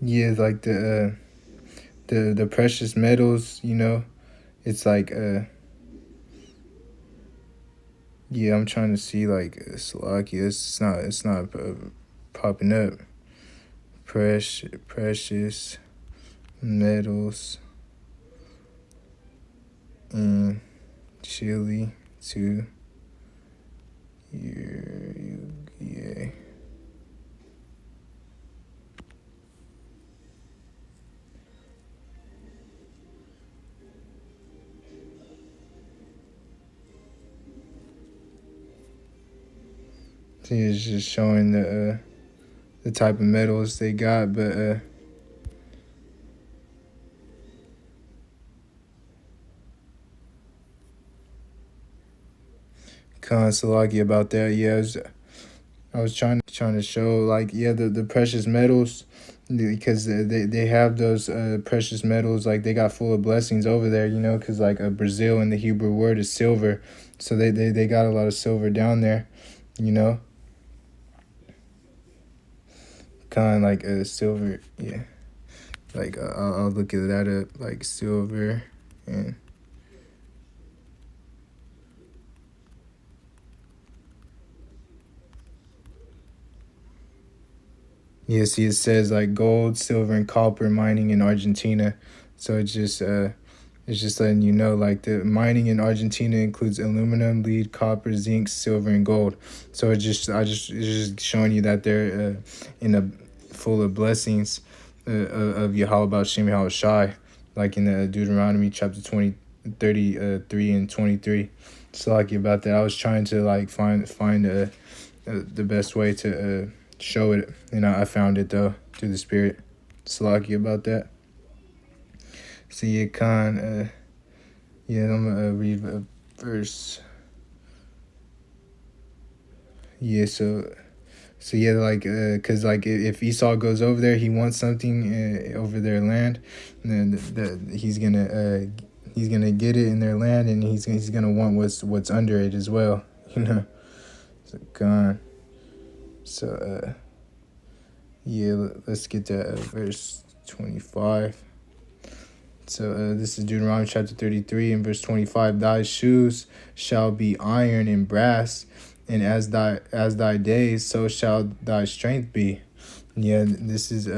A: Yeah, like the precious metals, it's like yeah, I'm trying to see like Salaki. It's not popping up. Precious metals in Chile to yeah. See, it's just showing the type of metals they got, but Salaki about that. Yeah, I was trying to show like the precious metals because they have those precious metals, like they got full of blessings over there, because like Brazil in the Hebrew word is silver, so they got a lot of silver down there, kind of like silver, yeah, like I'll look at that up, like silver and yeah, see, it says like gold, silver, and copper mining in Argentina. So it's just letting you know like the mining in Argentina includes aluminum, lead, copper, zinc, silver, and gold. So it's just showing you that they're in a full of blessings of Yahawah Shem Yahawashi, like in the Deuteronomy chapter 33 and 23. So like about that, I was trying to like find the best way to show it, and I found it though through the Spirit. Salaki about that. So yeah, yeah, I'm gonna read a verse. Yeah, so yeah, like cause like if Esau goes over there, he wants something over their land, and then he's gonna get it in their land, and he's gonna want what's under it as well, So gone. So yeah, let's get to verse 25. So this is Deuteronomy chapter 33 and verse 25. Thy shoes shall be iron and brass, and as thy days, so shall thy strength be. Yeah, this is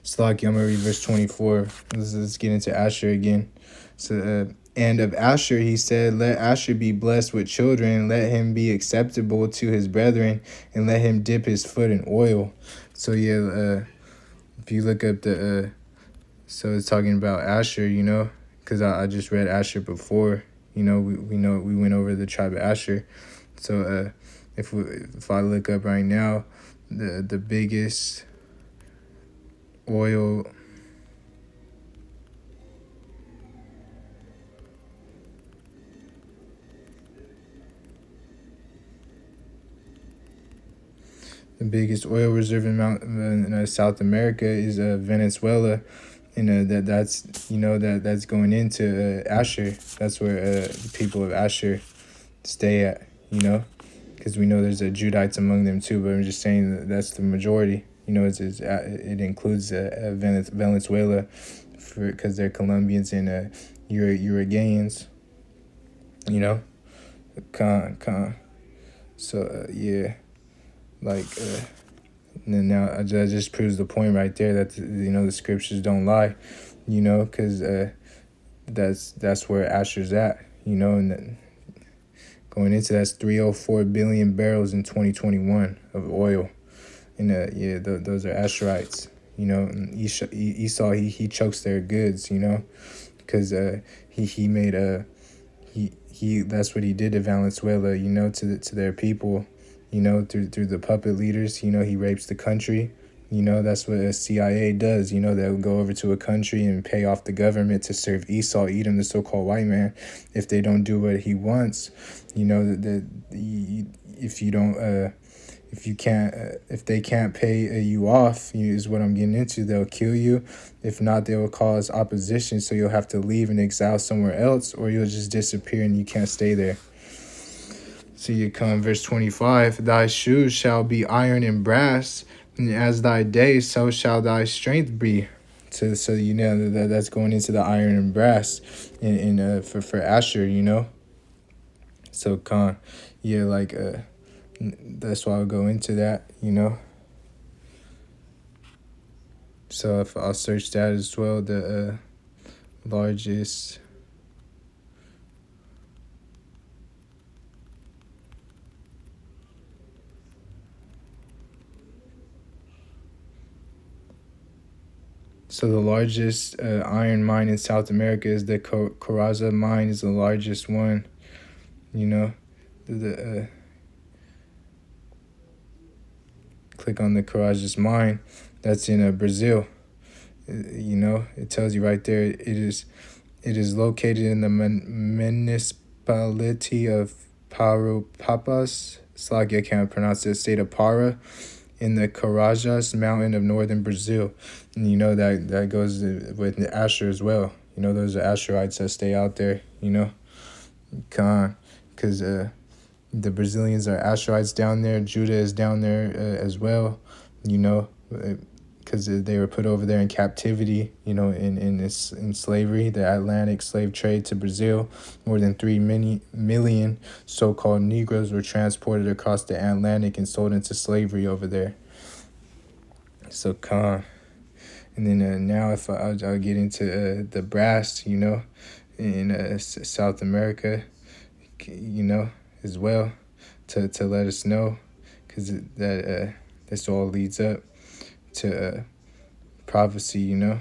A: Slaki. I'm gonna read verse 24. Let's get into Asher again. So and of Asher he said, let Asher be blessed with children, let him be acceptable to his brethren, and let him dip his foot in oil. So yeah, if you look up so it's talking about Asher, because I just read Asher before, we went over the tribe of Asher. So if I look up right now, the biggest oil, reserve in South America is Venezuela, and that's going into Asher. That's where the people of Asher stay at, because we know there's Judites among them too. But I'm just saying that's the majority. It includes Venezuela, because they're Colombians and Uruguayans. Con. So yeah, like and now that just proves the point right there that the scriptures don't lie, because that's where Asher's at, and then going into that's 304 billion barrels in 2021 of oil. And yeah, those are Asherites. You know, and Esau he chokes their goods. You know, because he made a he that's what he did to Valenzuela. You know, to their people. You know, through the puppet leaders. You know, he rapes the country. You know, that's what a CIA does. You know, they'll go over to a country and pay off the government to serve Esau, Edom, the so-called white man, if they don't do what he wants. You know, if you don't, if you can't, if they can't pay you off, is what I'm getting into. They'll kill you. If not, they will cause opposition. So you'll have to leave and exile somewhere else, or you'll just disappear and you can't stay there. So you come, verse 25, thy shoes shall be iron and brass, and as thy days, so shall thy strength be. So you know that's going into the iron and brass, for Asher, you know. So yeah, like that's why I'll go into that, you know. So if I'll search that as well, the largest. So the largest iron mine in South America is the Coraza mine. Is the largest one. You know, click on the Coraza's mine. That's in Brazil. You know, it tells you right there. It is located in the municipality of Papas. Slagi, I can't pronounce it. State of Para, in the Carajas mountain of northern Brazil. And you know that goes with the Asher as well. You know, those are Asherites that stay out there, you know. Because the Brazilians are Asherites down there. Judah is down there as well, you know, because they were put over there in captivity, you know, in slavery, the Atlantic slave trade to Brazil. More than 3 million so-called Negroes were transported across the Atlantic and sold into slavery over there. So and then now if I'll get into the brass, you know, in South America, you know, as well, to let us know, because this all leads up to prophecy, you know.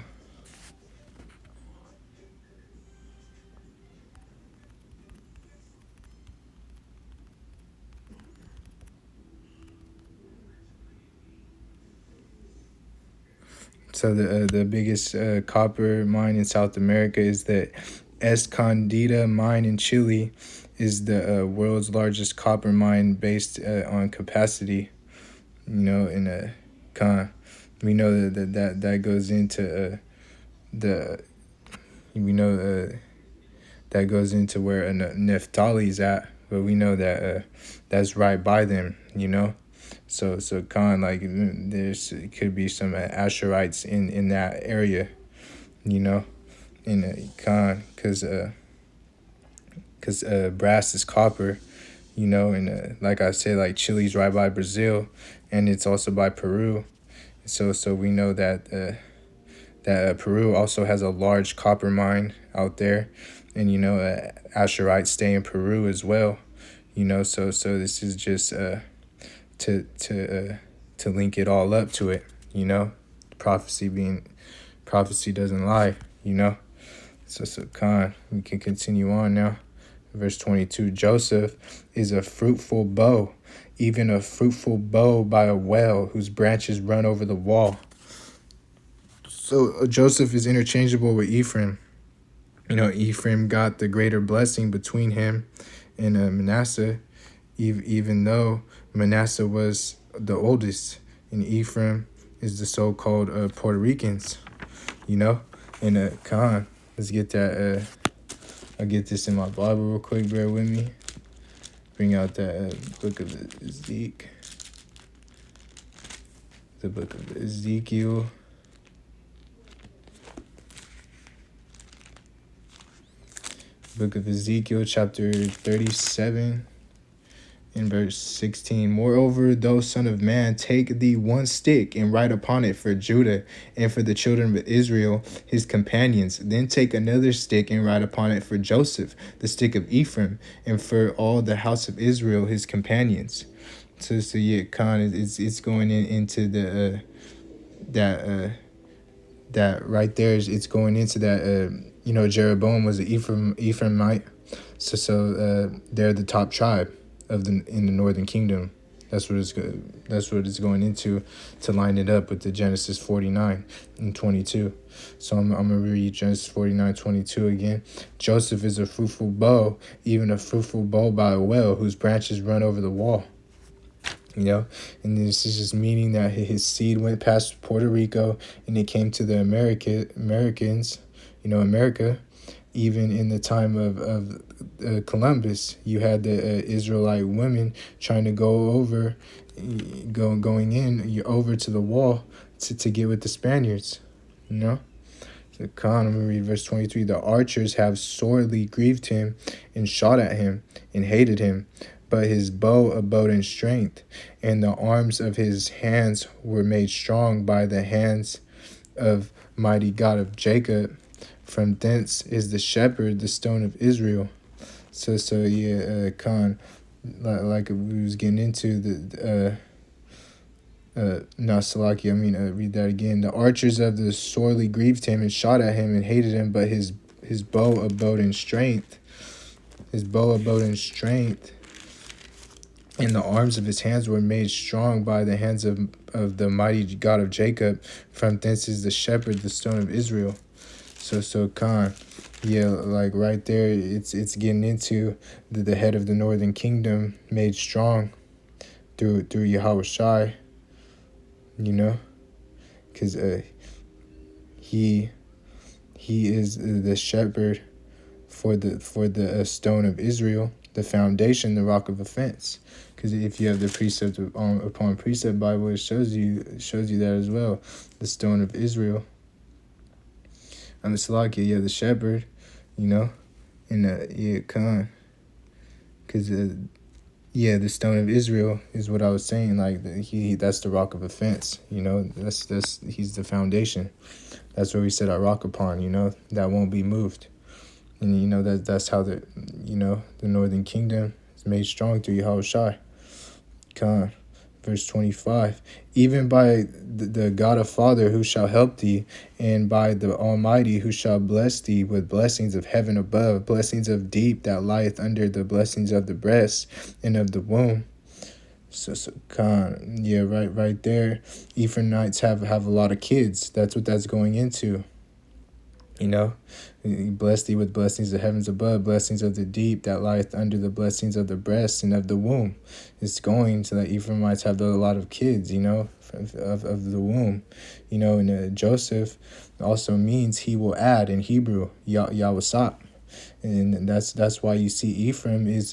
A: So the biggest copper mine in South America is the Escondida mine in Chile. Is the world's largest copper mine based on capacity. You know, in we know that goes into that goes into where Naphtali's at, but we know that that's right by them. You know. So like it could be some Asherites in that area, you know, in because brass is copper, you know, and like I said, like Chile's right by Brazil, and it's also by Peru, so we know that Peru also has a large copper mine out there, and you know Asherites stay in Peru as well, you know, so this is just to link it all up to it, you know, prophecy doesn't lie, you know. So we can continue on now. Verse 22, Joseph is a fruitful bow, even a fruitful bow by a well whose branches run over the wall. So Joseph is interchangeable with Ephraim. You know, Ephraim got the greater blessing between him and Manasseh, even though Manasseh was the oldest, and Ephraim is the so-called Puerto Ricans, you know. And let's get that. I'll get this in my Bible real quick. Bear with me. Bring out that book of Ezekiel. The book of Ezekiel. Book of Ezekiel, chapter 37. In verse 16, moreover, thou son of man, take thee one stick and write upon it for Judah and for the children of Israel, his companions. Then take another stick and write upon it for Joseph, the stick of Ephraim, and for all the house of Israel, his companions. So yeah, Khan, it's going into the that that right there is it's going into that Jeroboam was an Ephraimite, so they're the top tribe of the in the northern kingdom. That's what it's going into to line it up with the Genesis 49 and 22. So I'm gonna read Genesis 49:22 again. Joseph is a fruitful bow, even a fruitful bow by a well, whose branches run over the wall. And this is just meaning that his seed went past Puerto Rico and it came to the Americans, America. Even in the time of Columbus, you had the Israelite women trying to going in over to the wall to get with the Spaniards, So Khan, I'm going to read verse 23. The archers have sorely grieved him and shot at him and hated him. But his bow abode in strength, and the arms of his hands were made strong by the hands of mighty God of Jacob. From thence is the shepherd, the stone of Israel. Khan, like we was getting into read that again. The archers of the sorely grieved him and shot at him and hated him, but his bow abode in strength. His bow abode in strength. And the arms of his hands were made strong by the hands of the mighty God of Jacob. From thence is the shepherd, the stone of Israel. So Khan, like right there, it's getting into the head of the northern kingdom made strong through Yahawashi, because he is the shepherd for the stone of Israel, the foundation, the rock of offense. Because if you have the precept upon precept Bible, it shows you that as well. The stone of Israel. And the Salakia, the shepherd, and Khan. Because the stone of Israel is what I was saying. Like that's the rock of offense. That's he's the foundation. That's where we set our rock upon. That won't be moved. And that's how the northern kingdom is made strong through Yahawashi. Khan, verse 25. Even by the God of Father who shall help thee, and by the Almighty who shall bless thee with blessings of heaven above, blessings of deep that lieth under, the blessings of the breast and of the womb. So Khan, right there. Ephraimites have a lot of kids. That's what that's going into. Bless thee with blessings of heavens above, blessings of the deep that lieth under, the blessings of the breast and of the womb. It's going to that Ephraimites have a lot of kids, of the womb. And Joseph also means he will add in Hebrew, Yahawashi. And that's why you see Ephraim is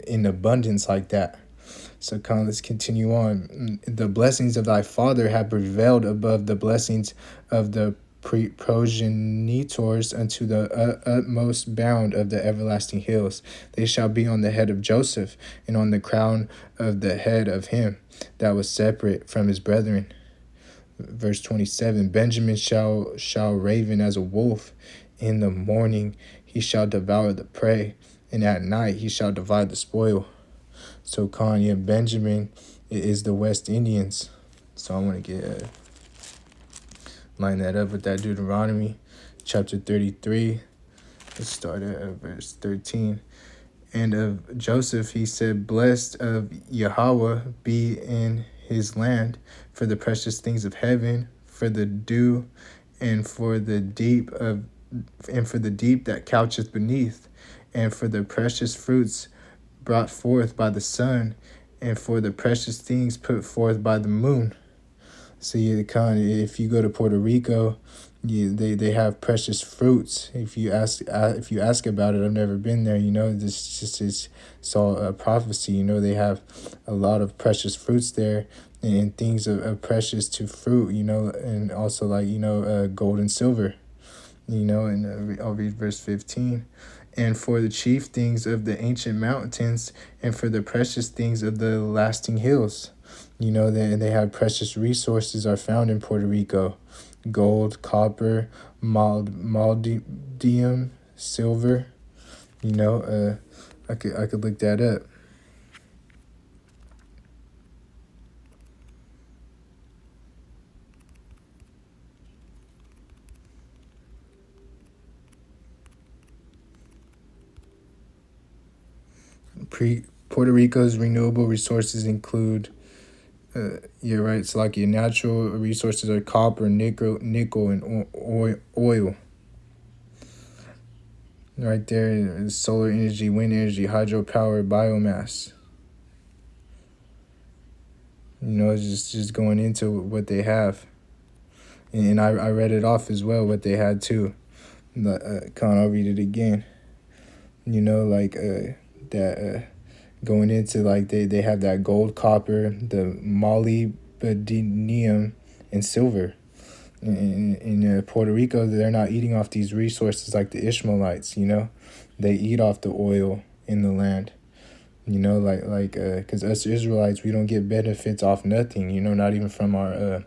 A: in abundance like that. So let's continue on. The blessings of thy father have prevailed above the blessings of the progenitors unto the utmost bound of the everlasting hills. They shall be on the head of Joseph, and on the crown of the head of him that was separate from his brethren. Verse 27, Benjamin shall raven as a wolf. In the morning he shall devour the prey, and at night he shall divide the spoil. So Benjamin is the West Indians. So I want to line that up with that Deuteronomy chapter 33. Let's start at verse 13. And of Joseph he said, Blessed of Yahawah be in his land, for the precious things of heaven, for the dew, and for the deep that coucheth beneath, and for the precious fruits brought forth by the sun, and for the precious things put forth by the moon. So if you go to Puerto Rico, they have precious fruits. If you ask about it, I've never been there. This just is all a prophecy. They have a lot of precious fruits there, and things of precious to fruit. And also gold and silver. And I'll read verse 15. And for the chief things of the ancient mountains, and for the precious things of the lasting hills. They have precious resources are found in Puerto Rico. Gold, copper, molybdenum, silver. I could look that up. Puerto Rico's renewable resources include, you're right, it's like your natural resources are copper, nickel, and oil. Right there is solar energy, wind energy, hydropower, biomass. It's just going into what they have. And I read it off as well, what they had too. I'll read it again. That going into, like, they have that gold, copper, the molybdenum, and silver. In Puerto Rico, they're not eating off these resources like the Ishmaelites. They eat off the oil in the land. Because us Israelites, we don't get benefits off nothing. Not even from our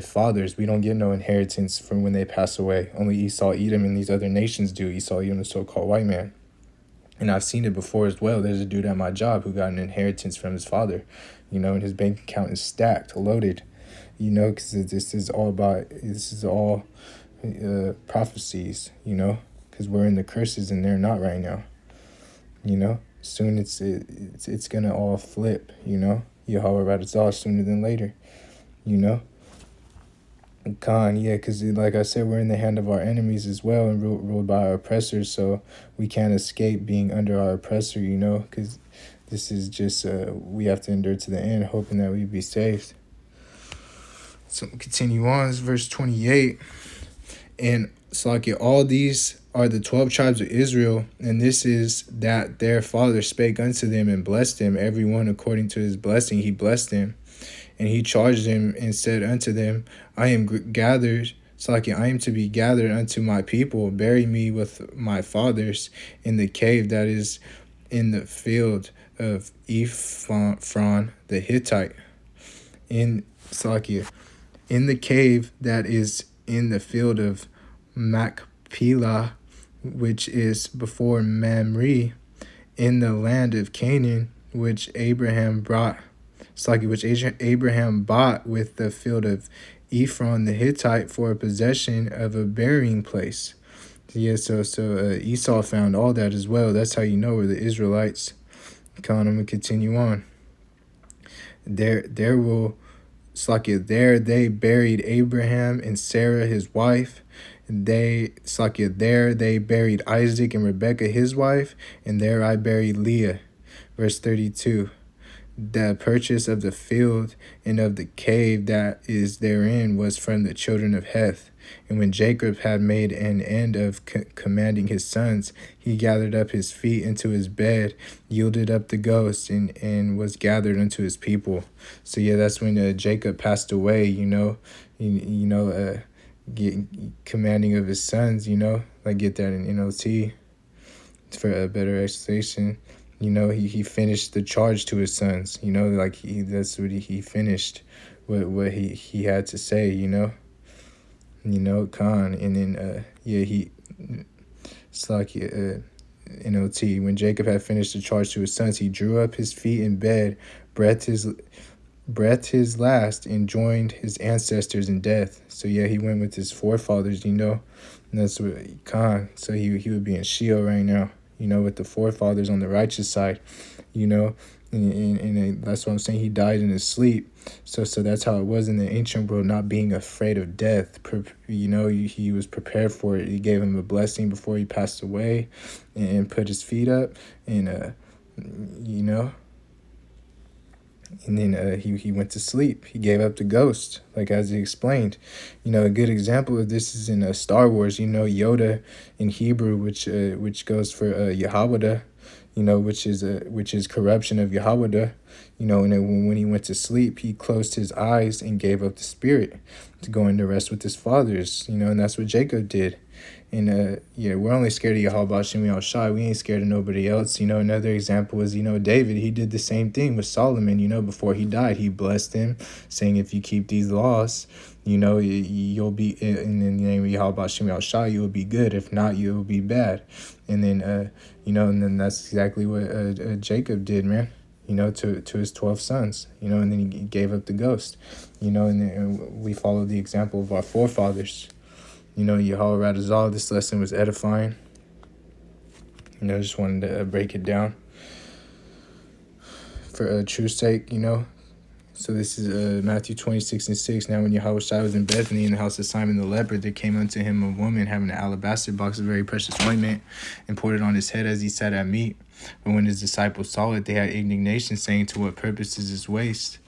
A: fathers. We don't get no inheritance from when they pass away. Only Esau, Edom, and these other nations do. Esau, Edom, the so-called white man. And I've seen it before as well. There's a dude at my job who got an inheritance from his father, and his bank account is stacked, loaded, because this is all prophecies, because we're in the curses and they're not right now, Soon it's going to all flip, Yahawah Radazah sooner than later, because like I said, we're in the hand of our enemies as well and ruled by our oppressors, so we can't escape being under our oppressor, because this is just, we have to endure to the end, hoping that we be saved. So continue on, it's verse 28, and it's like, all these are the 12 tribes of Israel, and this is that their father spake unto them and blessed them, every one according to his blessing he blessed them. And he charged them and said unto them, I am gathered, I am to be gathered unto my people. Bury me with my fathers in the cave that is in the field of Ephron the Hittite. In the cave that is in the field of Machpelah, which is before Mamre, in the land of Canaan, which Abraham bought with the field of Ephron the Hittite for a possession of a burying place. So Esau found all that as well. That's how you know we're the Israelites. I'm gonna continue on. There they buried Abraham and Sarah his wife. There they buried Isaac and Rebekah his wife, and there I buried Leah. Verse 32. The purchase of the field and of the cave that is therein was from the children of Heth. And when Jacob had made an end of commanding his sons, he gathered up his feet into his bed, yielded up the ghost, and was gathered unto his people. So that's when Jacob passed away, commanding of his sons, get that in NLT for a better explanation. He finished the charge to his sons, that's what he finished, what he had to say, and then, NLT, when Jacob had finished the charge to his sons, he drew up his feet in bed, breathed his last, and joined his ancestors in death. So he went with his forefathers, and that's what, so he would be in Sheol right now, with the forefathers on the righteous side, and that's what I'm saying. He died in his sleep. So that's how it was in the ancient world, not being afraid of death. He was prepared for it. He gave him a blessing before he passed away, and put his feet up, and and then he went to sleep. He gave up the ghost, like as he explained. A good example of this is in Star Wars. Yoda in Hebrew, which goes for Yahawah, which is corruption of Yahawah. And when he went to sleep, he closed his eyes and gave up the spirit to go into rest with his fathers. And that's what Jacob did. And we're only scared of Yahawashi. We ain't scared of nobody else. Another example is, David, he did the same thing with Solomon. Before he died, he blessed him, saying, if you keep these laws, you'll be, in the name of Yahawashi, you'll be good. If not, you'll be bad. And then, and then that's exactly what Jacob did, man. To his 12 sons, and then he gave up the ghost, and then we follow the example of our forefathers. Yahawah Radazah, this lesson was edifying. Just wanted to break it down. for truth's sake, you know. So this is Matthew 26:6. Now when Yahawashi was in Bethany in the house of Simon the leper, there came unto him a woman having an alabaster box of very precious ointment, and poured it on his head as he sat at meat. But when his disciples saw it, they had indignation, saying, To what purpose is this waste?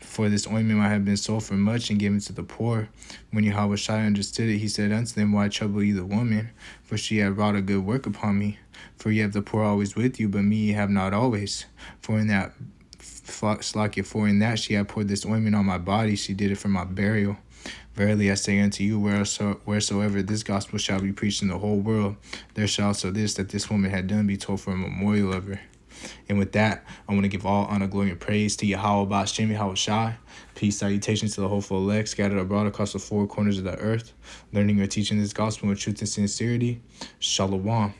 A: For this ointment might have been sold for much and given to the poor. When Yahawashi understood it, he said unto them, Why trouble ye the woman? For she hath wrought a good work upon me. For ye have the poor always with you, but me ye have not always. For in that she had poured this ointment on my body, she did it for my burial. Verily I say unto you, wheresoever this gospel shall be preached in the whole world, there shall also that this woman had done be told for a memorial of her. And with that, I want to give all honor, glory, and praise to Yahawah, Yahawashi. Peace, salutations to the hopeful elect scattered abroad across the four corners of the earth, learning or teaching this gospel with truth and sincerity. Shalom.